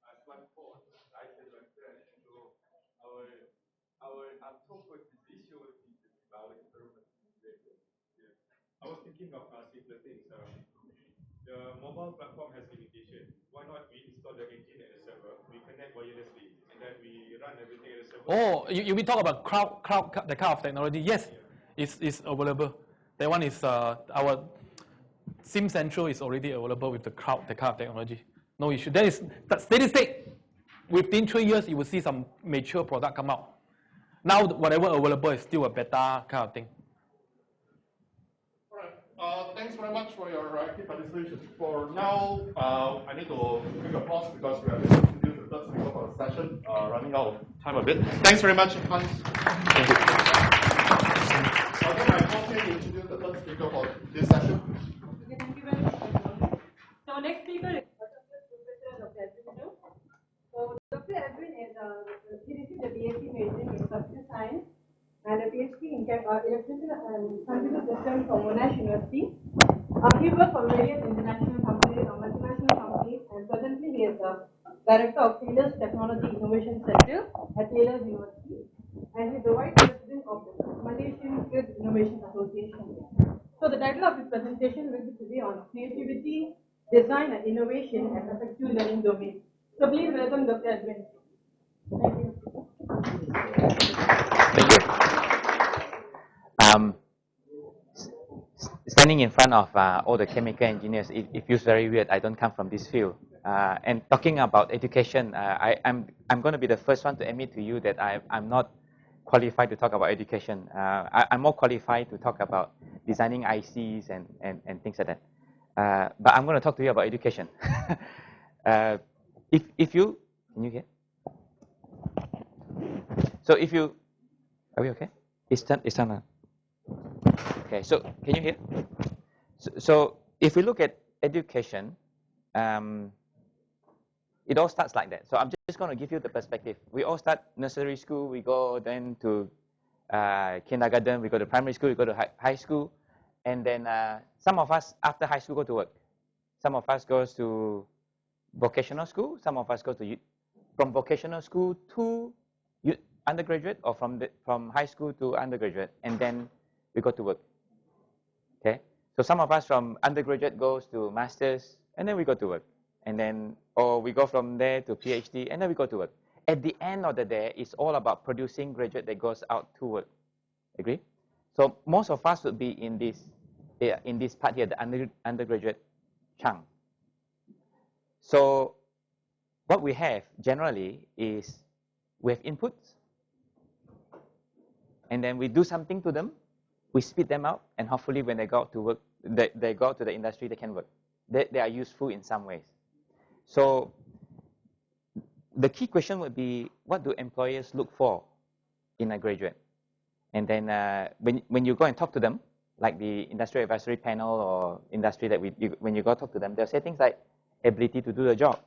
a smartphone, like that. So our top issue is about development. I was thinking of simpler things. The mobile platform has limitation. Why not we install the engine at the server, we connect wirelessly, and then we run everything at the server? Oh, you talk about cloud, the kind of technology? Yes, it's available. That one is our Sim Central is already available with the cloud, the kind of technology. No issue. That is steady state. Within 3 years, you will see some mature product come out. Now, whatever available is still a beta kind of thing. Thanks very much for your active participation. For now, I need to take a pause because we are going to introduce the third speaker for the session, running out of time a bit. Thanks very much, Hans. Thank you. I'll get my colleague to introduce the third speaker for this session. Okay, thank you very much. So next speaker is Professor Dr. Edwin. So Dr. Edwin is he received a BSc majoring in computer science and a PhD in electrical and computer systems from Monash University. He worked for various international companies, multinational companies, and presently he is the director of Taylor's Technology Innovation Center at Taylor's University, and he is the vice president of the Malaysian Kids Innovation Association. So the title of his presentation will be today on creativity, design, and innovation as effective learning domain. So please welcome Dr. Edwin. Thank you. Thank you. Standing in front of all the chemical engineers, it feels very weird. I don't come from this field. And talking about education, I'm going to be the first one to admit to you that I'm not qualified to talk about education. I'm more qualified to talk about designing ICs and things like that. But I'm going to talk to you about education. If you, can you hear? So if you, are we okay? It's done now. Okay, so can you hear? So if we look at education, it all starts like that. So I'm just going to give you the perspective. We all start nursery school, we go then to kindergarten, we go to primary school, we go to high school, and then some of us after high school go to work. Some of us goes to vocational school, some of us go to from vocational school to undergraduate, or from high school to undergraduate, and then we go to work. Okay, so some of us from undergraduate goes to masters, and then we go to work, and then or we go from there to PhD, and then we go to work. At the end of the day, it's all about producing graduate that goes out to work. Agree? So most of us would be in this part here, the undergraduate chunk. So what we have generally is we have inputs, and then we do something to them, we spit them out, and hopefully when they go out to work, they go out to the industry, they can work. They are useful in some ways. So the key question would be, what do employers look for in a graduate? And then when you go and talk to them, like the industry advisory panel or industry that when you go talk to them, they'll say things like ability to do the job,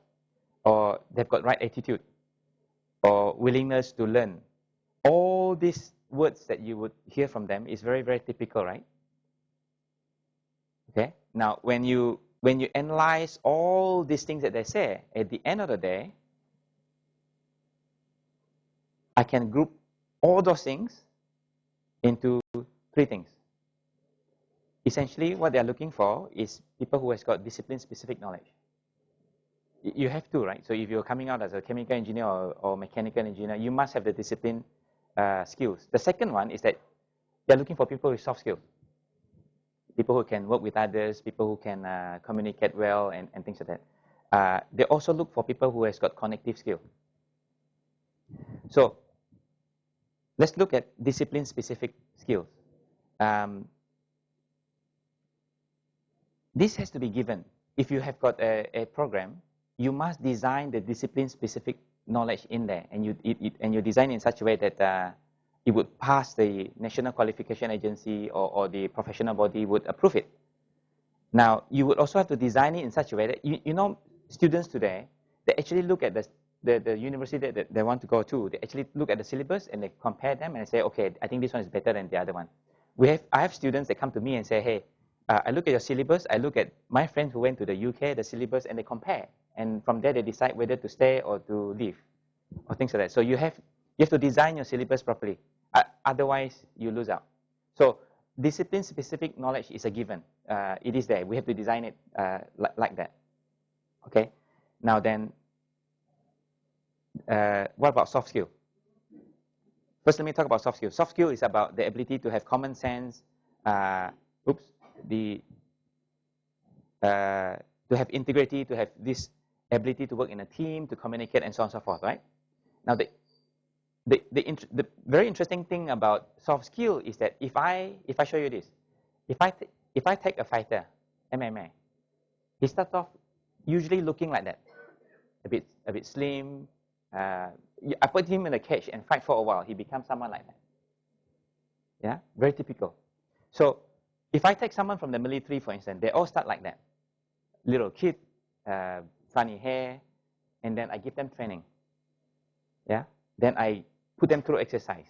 or they've got right attitude, or willingness to learn. All these words that you would hear from them is very, very typical, right? Okay. Now, when you analyze all these things that they say, at the end of the day, I can group all those things into three things. Essentially, what they are looking for is people who has got discipline-specific knowledge. You have to, right? So if you're coming out as a chemical engineer or mechanical engineer, you must have the discipline skills. The second one is that they're looking for people with soft skills. People who can work with others, people who can communicate well, and things like that. They also look for people who has got cognitive skill. So let's look at discipline-specific skills. This has to be given. If you have got a program, you must design the discipline-specific knowledge in there, and you design in such a way that it would pass the National Qualification Agency or the professional body would approve it. Now, you would also have to design it in such a way that, you know, students today, they actually look at the university that they want to go to. They actually look at the syllabus and they compare them and say, okay, I think this one is better than the other one. I have students that come to me and say, hey, I look at your syllabus, I look at my friends who went to the UK, the syllabus, and they compare. And from there, they decide whether to stay or to leave, or things like that. So you have to design your syllabus properly. Otherwise, you lose out. So discipline-specific knowledge is a given. It is there. We have to design it like that. Okay. Now then, what about soft skill? First, let me talk about soft skill. Soft skill is about the ability to have common sense, to have integrity, to have this ability to work in a team, to communicate, and so on and so forth, right? Now, the very interesting thing about soft skill is that if I show you this, if I take a fighter, MMA, he starts off usually looking like that, a bit slim. I put him in a cage and fight for a while, he becomes someone like that. Yeah, very typical. So if I take someone from the military, for instance, they all start like that. Little kid, funny hair, and then I give them training. Yeah, then I put them through exercise.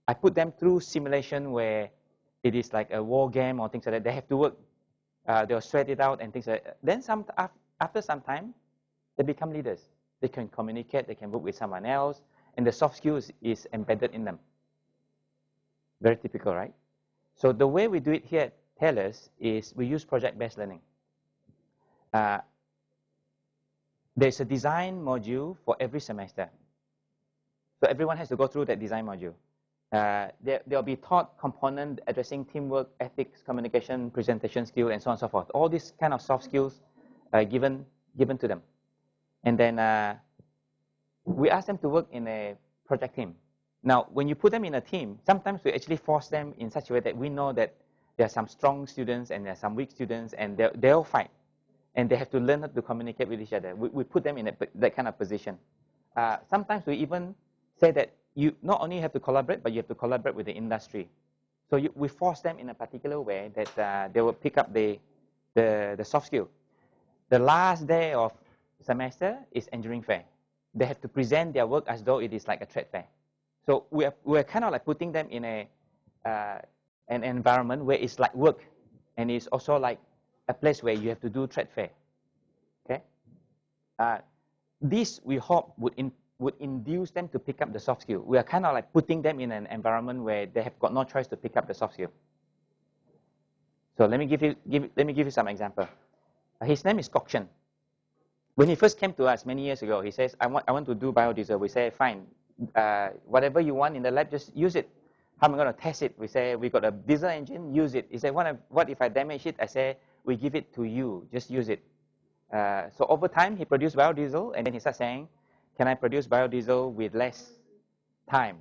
I put them through simulation where it is like a war game or things like that. They have to work. They'll sweat it out and things like that. Then after some time, they become leaders. They can communicate, they can work with someone else, and the soft skills is embedded in them. Very typical, right? So the way we do it here at TELUS is we use project-based learning. There's a design module for every semester. So everyone has to go through that design module. They'll be taught component addressing teamwork, ethics, communication, presentation skill, and so on and so forth. All these kind of soft skills given to them. And then we ask them to work in a project team. Now, when you put them in a team, sometimes we actually force them in such a way that we know that there are some strong students and there are some weak students, and they'll fight. and they have to learn how to communicate with each other. We put them in that kind of position. Sometimes we even say that you not only have to collaborate, but you have to collaborate with the industry. So we force them in a particular way that they will pick up the soft skill. The last day of semester is engineering fair. They have to present their work as though it is like a trade fair. So we're kind of like putting them in an environment where it's like work, and it's also like a place where you have to do trade fair. Okay. This we hope would induce them to pick up the soft skill. We are kind of like putting them in an environment where they have got no choice to pick up the soft skill. So let me give you some example. His name is Kokshan. When he first came to us many years ago, he says, I want to do biodiesel. We say, fine, whatever you want in the lab, just use it. How am I going to test it? We say, we got a diesel engine, use it. He said, what if I damage it? I say, we give it to you, just use it. So over time, he produced biodiesel, and then he starts saying, can I produce biodiesel with less time?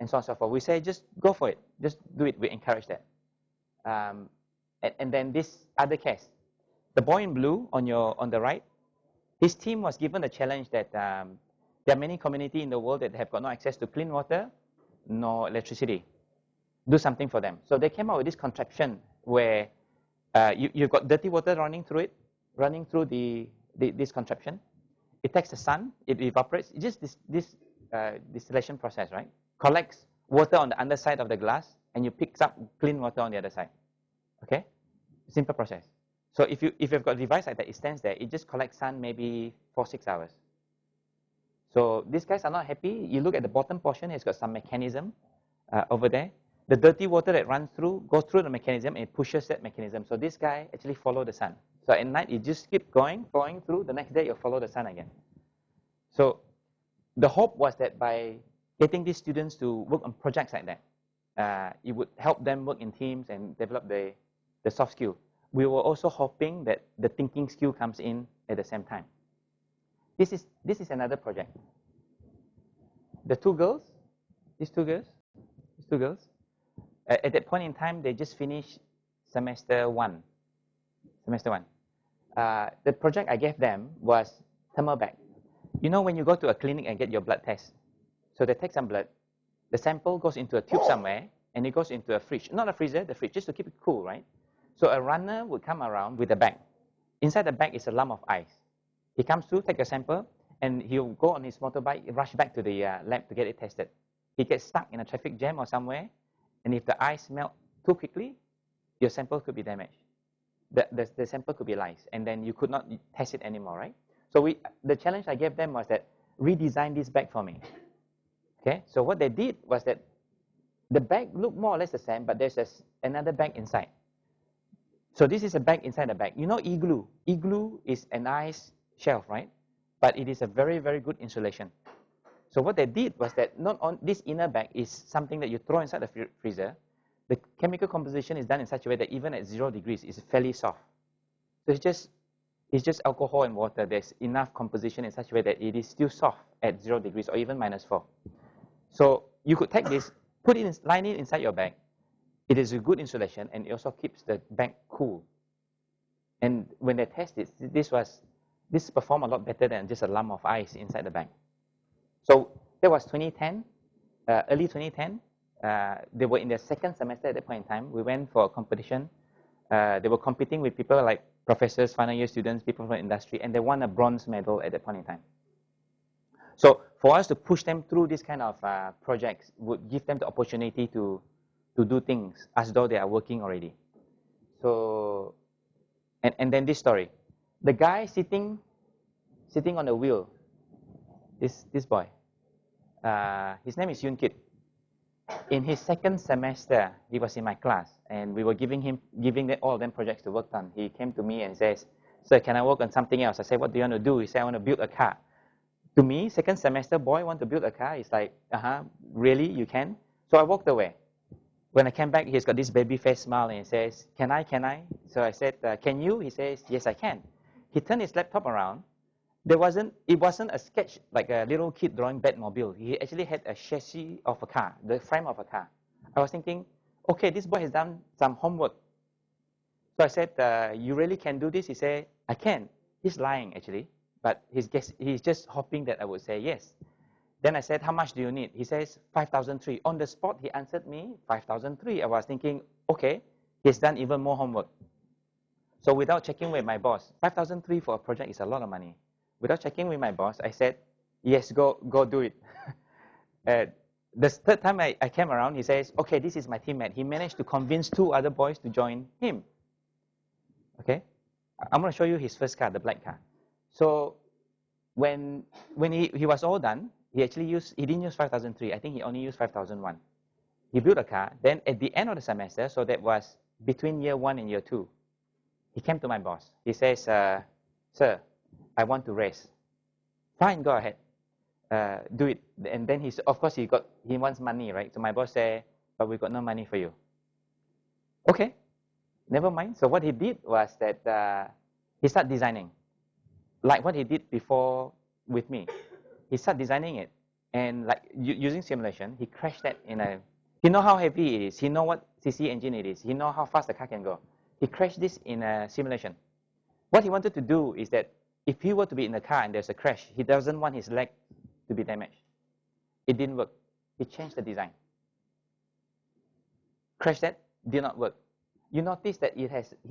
And so on and so forth. We say, just go for it. Just do it. We encourage that. And then this other case, the boy in blue on the right, his team was given the challenge that there are many communities in the world that have got no access to clean water, no electricity. Do something for them. So they came out with this contraption where you've got dirty water running through this contraption. It takes the sun, it evaporates. It's just this distillation process, right? Collects water on the underside of the glass, and you pick up clean water on the other side. Okay? Simple process. So if you've got a device like that, it stands there, it just collects sun maybe for 6 hours. So these guys are not happy. You look at the bottom portion, it's got some mechanism over there. The dirty water that runs through, goes through the mechanism, and it pushes that mechanism. So this guy actually follows the sun. So at night, it just keeps going through. The next day, you'll follow the sun again. So the hope was that by getting these students to work on projects like that, it would help them work in teams and develop the soft skill. We were also hoping that the thinking skill comes in at the same time. This is another project. The these two girls, at that point in time, they just finished semester one. The project I gave them was thermal bag. You know when you go to a clinic and get your blood test, so they take some blood, the sample goes into a tube somewhere, and it goes into a fridge, not a freezer, the fridge, just to keep it cool, right? So a runner would come around with a bag. Inside the bag is a lump of ice. He comes through, take a sample, and he'll go on his motorbike, rush back to the lab to get it tested. He gets stuck in a traffic jam or somewhere, and if the ice melts too quickly, your sample could be damaged. The sample could be lice, and then you could not test it anymore, right? So the challenge I gave them was that redesign this bag for me. Okay, so what they did was that the bag looked more or less the same, but there's another bag inside. So this is a bag inside a bag. You know igloo. Igloo is an ice shelf, right? But it is a very, very good insulation. So what they did was that not on this inner bag is something that you throw inside the freezer. The chemical composition is done in such a way that even at 0 degrees, it's fairly soft. So it's just alcohol and water. There's enough composition in such a way that it is still soft at 0 degrees or even -4. So you could take this, line it inside your bag. It is a good insulation, and it also keeps the bag cool. And when they test it, this performed a lot better than just a lump of ice inside the bag. So that was 2010, early 2010. They were in their second semester at that point in time. We went for a competition. They were competing with people like professors, final year students, people from industry, and they won a bronze medal at that point in time. So for us to push them through this kind of projects would give them the opportunity to do things as though they are working already. So, and then this story. The guy sitting on the wheel, this boy, his name is Yun Kit. In his second semester, he was in my class, and we were giving all of them projects to work on. He came to me and says, "Sir, can I work on something else?" I said, "What do you want to do?" He said, "I want to build a car." To me, second semester boy want to build a car. It's like, really, you can? So I walked away. When I came back, he's got this baby face smile and he says, can I? So I said, can you? He says, yes, I can. He turned his laptop around. It wasn't a sketch like a little kid drawing Batmobile. He actually had a chassis of a car, the frame of a car. I was thinking, okay, this boy has done some homework. So I said, you really can do this? He said, I can. He's lying, actually. But he's just hoping that I would say yes. Then I said, how much do you need? He says, 5,003. On the spot, he answered me, 5,003. I was thinking, okay, he's done even more homework. So without checking with my boss, 5,003 for a project is a lot of money. Without checking with my boss, I said, yes, go do it. The third time I came around, he says, okay, this is my teammate. He managed to convince 2 other boys to join him. Okay? I'm going to show you his first car, the black car. So when he was all done, he didn't use 5,003. I think he only used 5,001. He built a car. Then at the end of the semester, so that was between year 1 and year 2, he came to my boss. He says, sir, I want to race. Fine, go ahead. Do it. And then of course he wants money, right? So my boss said, but we got no money for you. Okay, never mind. So what he did was that he started designing, like what he did before with me. He started designing it, and like using simulation, he crashed that in a. He know how heavy it is. He know what cc engine it is. He know how fast the car can go. He crashed this in a simulation. What he wanted to do is that if he were to be in the car and there's a crash, he doesn't want his leg to be damaged. It didn't work. He changed the design. Crash that did not work. You notice that he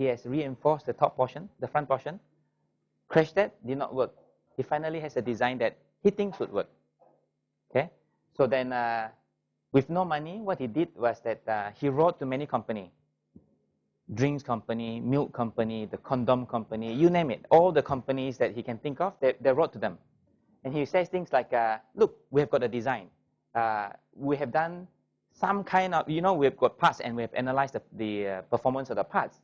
has reinforced the top portion, the front portion. Crash that did not work. He finally has a design that he thinks would work. Okay? So then, with no money, what he did was that he wrote to many companies. Drinks company, milk company, the condom company, you name it. All the companies that he can think of, they wrote to them. And he says things like, look, we have got a design. We have done some kind of, we've got parts and we have analyzed the performance of the parts.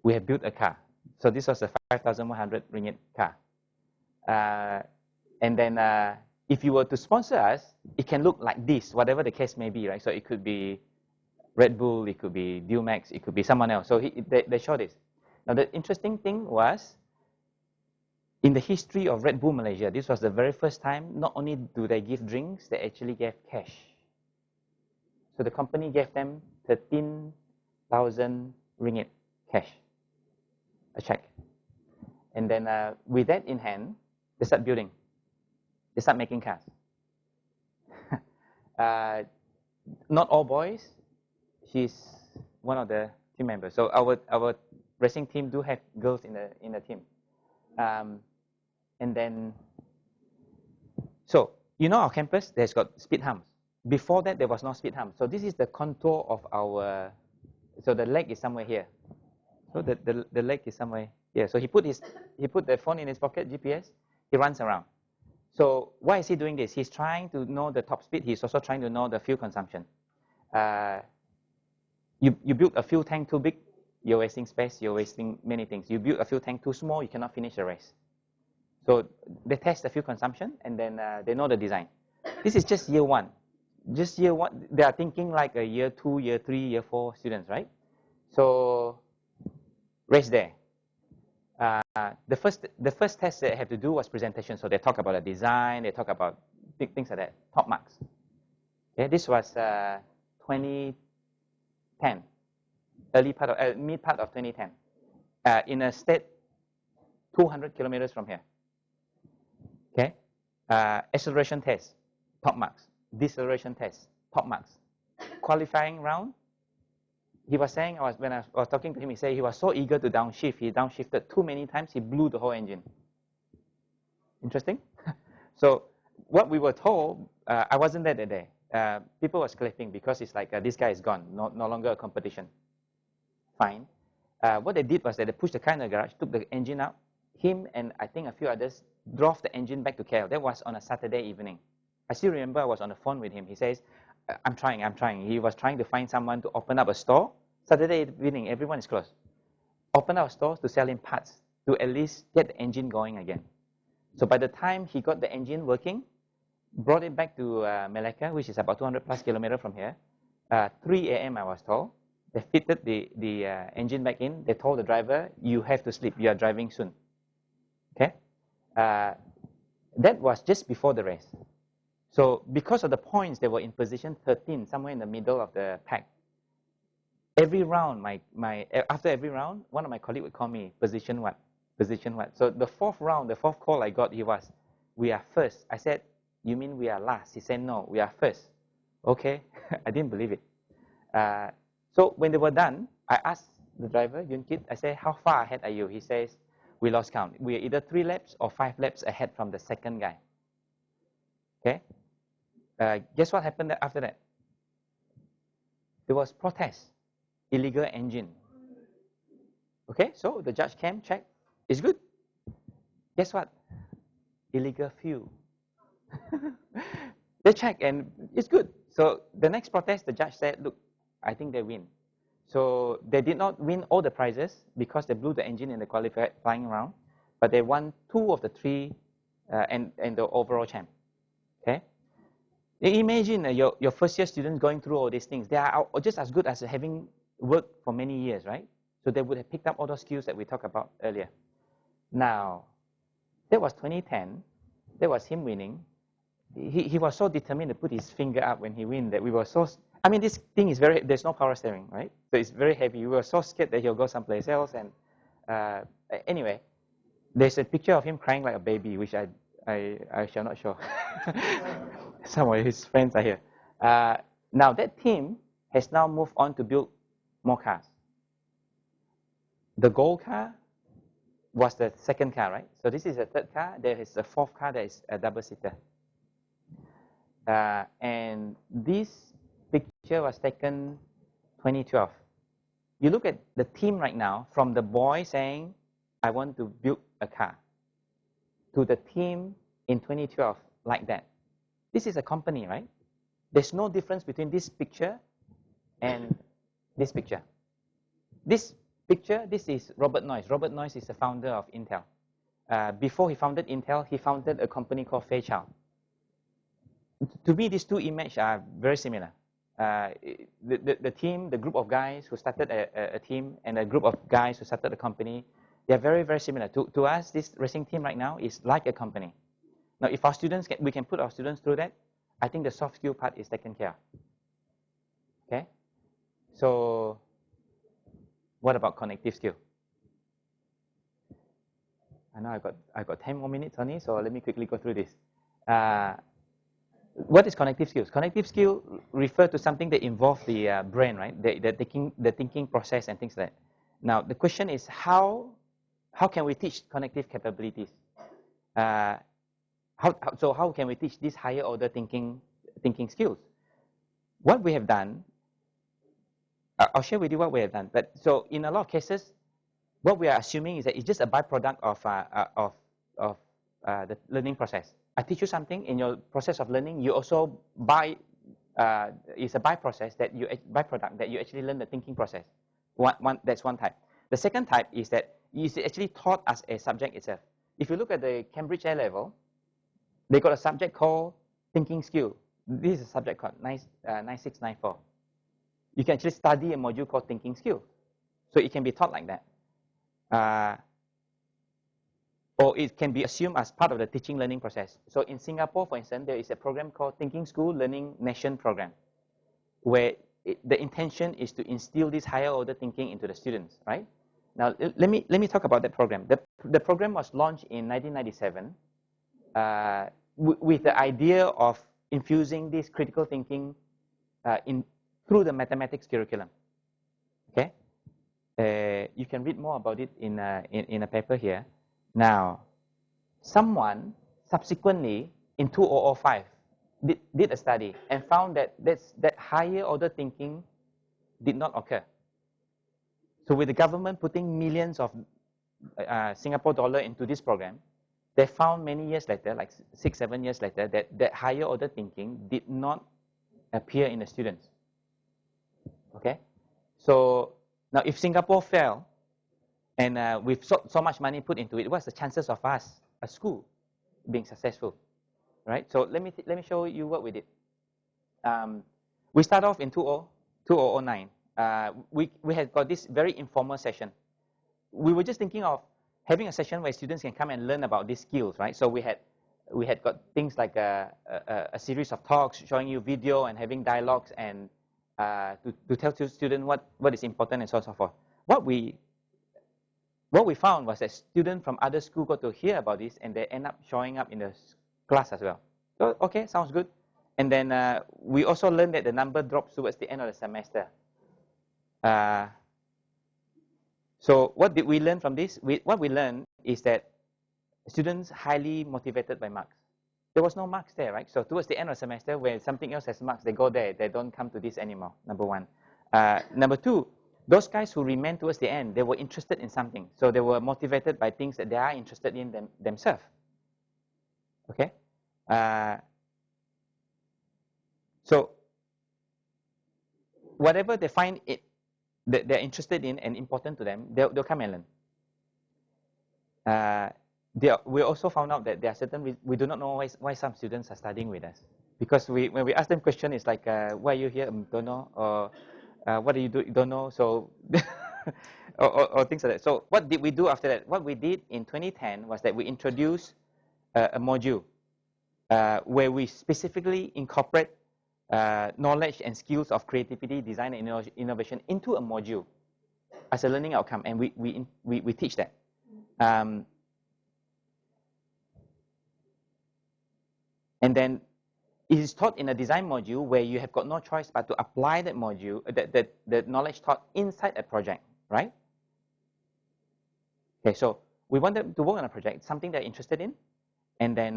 We have built a car. So this was a 5,100 ringgit car. And then if you were to sponsor us, it can look like this, whatever the case may be, right? So it could be Red Bull, it could be Dumex, it could be someone else. So they show this. Now the interesting thing was, in the history of Red Bull Malaysia, this was the very first time, not only do they give drinks, they actually gave cash. So the company gave them 13,000 ringgit cash, a check. And then with that in hand, they start building. They start making cars. Not all boys. She's one of the team members. So our racing team do have girls in the team. And then, so our campus, there's got speed humps. Before that, there was no speed hump. So this is the contour of our. So the leg is somewhere here. So the leg is somewhere here. So he put the phone in his pocket, GPS. He runs around. So why is he doing this? He's trying to know the top speed. He's also trying to know the fuel consumption. You build a fuel tank too big, you're wasting space, you're wasting many things. You build a fuel tank too small, you cannot finish the race. So they test the fuel consumption, and then they know the design. This is just year 1. Just year 1, they are thinking like a year 2, year 3, year 4 students, right? So race there. The first test they have to do was presentation. So they talk about the design, they talk about big things like that, top marks. Okay, this was 2010, mid part of 2010, in a state 200 kilometers from here. Okay, acceleration test, top marks. Deceleration test, top marks. Qualifying round, he was saying, when I was talking to him, he said he was so eager to downshift. He downshifted too many times, he blew the whole engine. Interesting? So what we were told, I wasn't there that day. People was clapping because it's like, this guy is gone, no longer a competition. Fine. What they did was that they pushed the car in the garage, took the engine out. Him and I think a few others drove the engine back to KL. That was on a Saturday evening. I still remember I was on the phone with him. He says, I'm trying. He was trying to find someone to open up a store. Saturday evening, everyone is closed. Open up stores to sell him parts, to at least get the engine going again. So by the time he got the engine working, brought it back to Malacca, which is about 200 plus kilometers from here. 3 a.m. I was told. They fitted the engine back in. They told the driver, you have to sleep. You are driving soon. Okay? That was just before the race. So because of the points, they were in position 13, somewhere in the middle of the pack. every round, after every round, one of my colleagues would call me, position what? Position what? So the fourth round, the fourth call I got, he was, we are first. I said, you mean we are last? He said, no, we are first. Okay, I didn't believe it. So when they were done, I asked the driver, Yun Kit, I said, how far ahead are you? He says, we lost count. We are either 3 laps or 5 laps ahead from the second guy. Okay? Guess what happened after that? There was protest, illegal engine. Okay, so the judge came, checked, it's good. Guess what? Illegal fuel. They checked and it's good. So the next protest, the judge said, look, I think they win. So they did not win all the prizes because they blew the engine in the qualifying round, but they won 2 of the 3 and the overall champ. Okay? Imagine your first year students going through all these things. They are just as good as having worked for many years, right? So they would have picked up all those skills that we talked about earlier. Now, that was 2010. That was him winning. He was so determined to put his finger up when he win that we were so... I mean, this thing is there's no power steering, right? So it's very heavy. We were so scared that he'll go someplace else. And anyway, there's a picture of him crying like a baby, which I shall not show. Some of his friends are here. Now, that team has now moved on to build more cars. The gold car was the second car, right? So this is the third car. There is a fourth car that is a double-seater. And this picture was taken 2012. You look at the team right now, from the boy saying, I want to build a car, to the team in 2012 like that. This is a company, right? There's no difference between this picture and this picture. This picture, this is Robert Noyce. Robert Noyce is the founder of Intel. Before he founded Intel, he founded a company called Fairchild. To me, these two images are very similar. The team, the group of guys who started a team and a group of guys who started a company, they are very, very similar. To us, this racing team right now is like a company. Now, if our students, we can put our students through that, I think the soft skill part is taken care of. Okay? So, what about connective skill? I know I got 10 more minutes only, so let me quickly go through this. What is connective skills? Connective skill refer to something that involves the brain, right? The thinking process and things like that. Now, the question is how can we teach connective capabilities? So how can we teach these higher order thinking skills? What we have done, I'll share with you what we have done. But so in a lot of cases, what we are assuming is that it's just a byproduct of the learning process. I teach you something in your process of learning. You also it's a byproduct that you actually learn the thinking process. That's one type. The second type is that it's actually taught as a subject itself. If you look at the Cambridge A level, they got a subject called thinking skill. This is a subject called 9694. You can actually study a module called thinking skill. So it can be taught like that. Or it can be assumed as part of the teaching learning process. So in Singapore, for instance, there is a program called Thinking School Learning Nation Program, where the intention is to instill this higher order thinking into the students, right? Now, let me talk about that program. The program was launched in 1997 with the idea of infusing this critical thinking through the mathematics curriculum. Okay, you can read more about it in a paper here. Now, someone subsequently in 2005 did a study and found that that higher order thinking did not occur. So with the government putting millions of Singapore dollar into this program, they found many years later, like 6-7 years later, that higher order thinking did not appear in the students. Okay? So now if Singapore fell, and with so much money put into it, what's the chances of us, a school, being successful, right? So let me show you what we did. We start off in 2009. We had got this very informal session. We were just thinking of having a session where students can come and learn about these skills, right? So we had got things like a series of talks showing you video and having dialogues and to tell to students what is important and so on and so forth. What we found was that students from other schools got to hear about this, and they end up showing up in the class as well. So, okay, sounds good. And then we also learned that the number drops towards the end of the semester. So what did we learn from this? What we learned is that students highly motivated by marks. There was no marks there, right? So towards the end of the semester, where something else has marks, they go there. They don't come to this anymore, number one. Number two, those guys who remained towards the end, they were interested in something. So they were motivated by things that they are interested in themselves. Okay? So whatever they find that they're interested in and important to them, they'll come and learn. We also found out that there are certain, we do not know why some students are studying with us. Because when we ask them questions, it's like, why are you here? Don't know. Or what do you do? Don't know. So, or things like that. So what did we do after that? What we did in 2010 was that we introduced a module where we specifically incorporate knowledge and skills of creativity, design, and innovation into a module as a learning outcome, and we teach that. And then it is taught in a design module where you have got no choice but to apply that module, the knowledge taught inside a project, right? Okay, so we want them to work on a project, something they're interested in, and then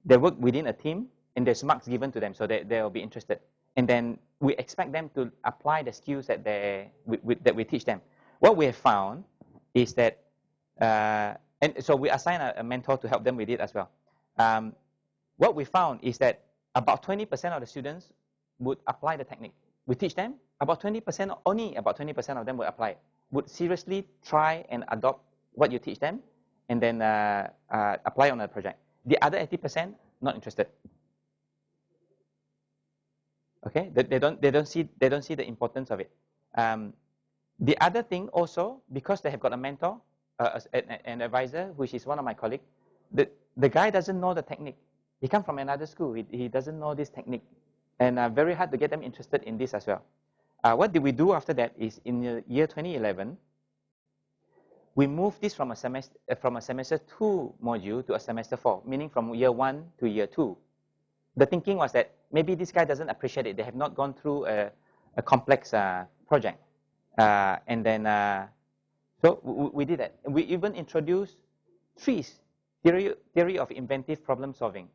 they work within a team, and there's marks given to them, so they'll be interested. And then we expect them to apply the skills that we teach them. What we have found is that, and so we assign a mentor to help them with it as well. What we found is that about 20% of the students would apply the technique. We teach them, only about 20% of them would apply it, would seriously try and adopt what you teach them, and then apply on a project. The other 80%, not interested. Okay, they don't see the importance of it. The other thing also, because they have got a mentor, an advisor, which is one of my colleagues, the guy doesn't know the technique. He comes from another school. He doesn't know this technique, and very hard to get them interested in this as well. What did we do after that is in the year 2011, we moved this from a semester 2 module to a semester 4, meaning from year 1 to year 2. The thinking was that maybe this guy doesn't appreciate it. They have not gone through a complex project, and then so we did that. We even introduced TREES, theory of inventive problem solving,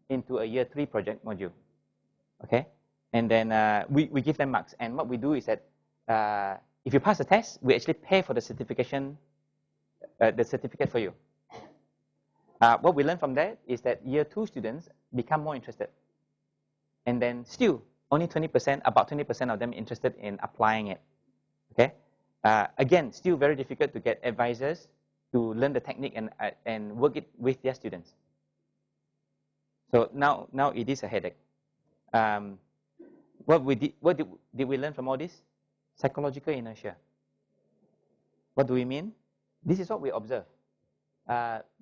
into a year 3 project module. Okay, and then we give them marks. And what we do is that if you pass the test, we actually pay for the certification, the certificate for you. What we learned from that is that year 2 students become more interested, and then still only 20%, about 20% of them interested in applying it. Okay, again, still very difficult to get advisors to learn the technique and work it with their students. So now it is a headache. What did we learn from all this? Psychological inertia. What do we mean? This is what we observe.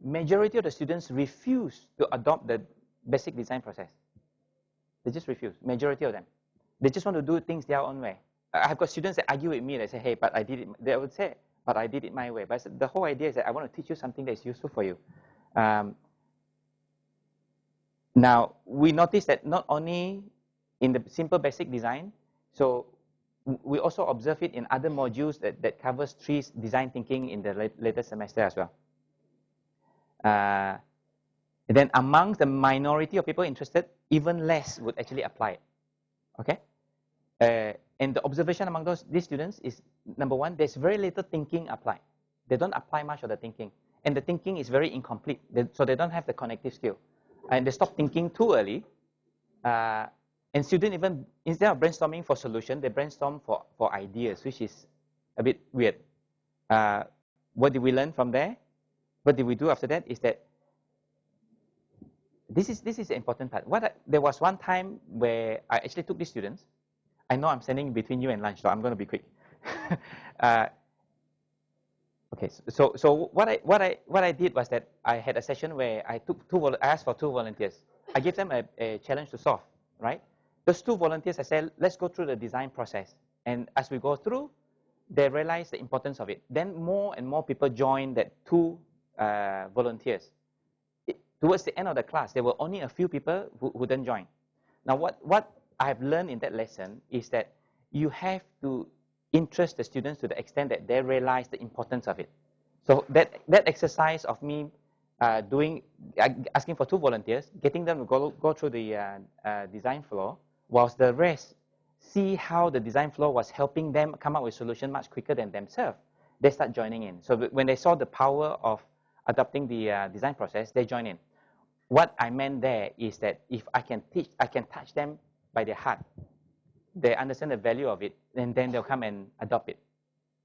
Majority of the students refuse to adopt the basic design process. They just refuse. Majority of them. They just want to do things their own way. I've got students that argue with me. They say, "Hey, but I did it." They would say, "But I did it my way." But the whole idea is that I want to teach you something that is useful for you. Now, we notice that not only in the simple basic design, so we also observe it in other modules that covers TREES design thinking in the later semester as well. And then amongst the minority of people interested, even less would actually apply it. Okay? And the observation among these students is, number one, there's very little thinking applied. They don't apply much of the thinking. And the thinking is very incomplete, so they don't have the connective skill. And they stop thinking too early. And students even, instead of brainstorming for solution, they brainstorm for ideas, which is a bit weird. What did we learn from there? What did we do after that is that this is the important part. There was one time where I actually took these students. I know I'm standing between you and lunch, so I'm going to be quick. Okay, so what I did was that I had a session where I took I asked for 2 volunteers. I gave them a challenge to solve, right? those 2 volunteers, I said, let's go through the design process. And as we go through, they realized the importance of it. Then more and more people joined that 2 volunteers. Towards the end of the class, there were only a few people who didn't join. Now, what I've learned in that lesson is that you have to interest the students to the extent that they realize the importance of it. So that exercise of me asking for 2 volunteers, getting them to go through the design flow, whilst the rest see how the design flow was helping them come up with a solution much quicker than themselves, they start joining in. So when they saw the power of adopting the design process, they join in. What I meant there is that if I can teach, I can touch them by their heart. They understand the value of it, and then they'll come and adopt it.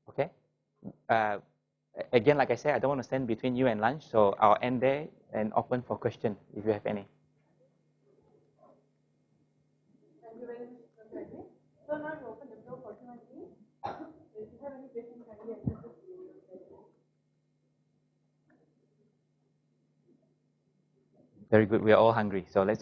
Okay? Again, like I said, I don't want to stand between you and lunch, so I'll end there and open for questions if you have any. Thank you very much, Dr. Agnes. So now we open the floor for Q&A. If you have any questions, kindly address it to you. Very good. We are all hungry, so let's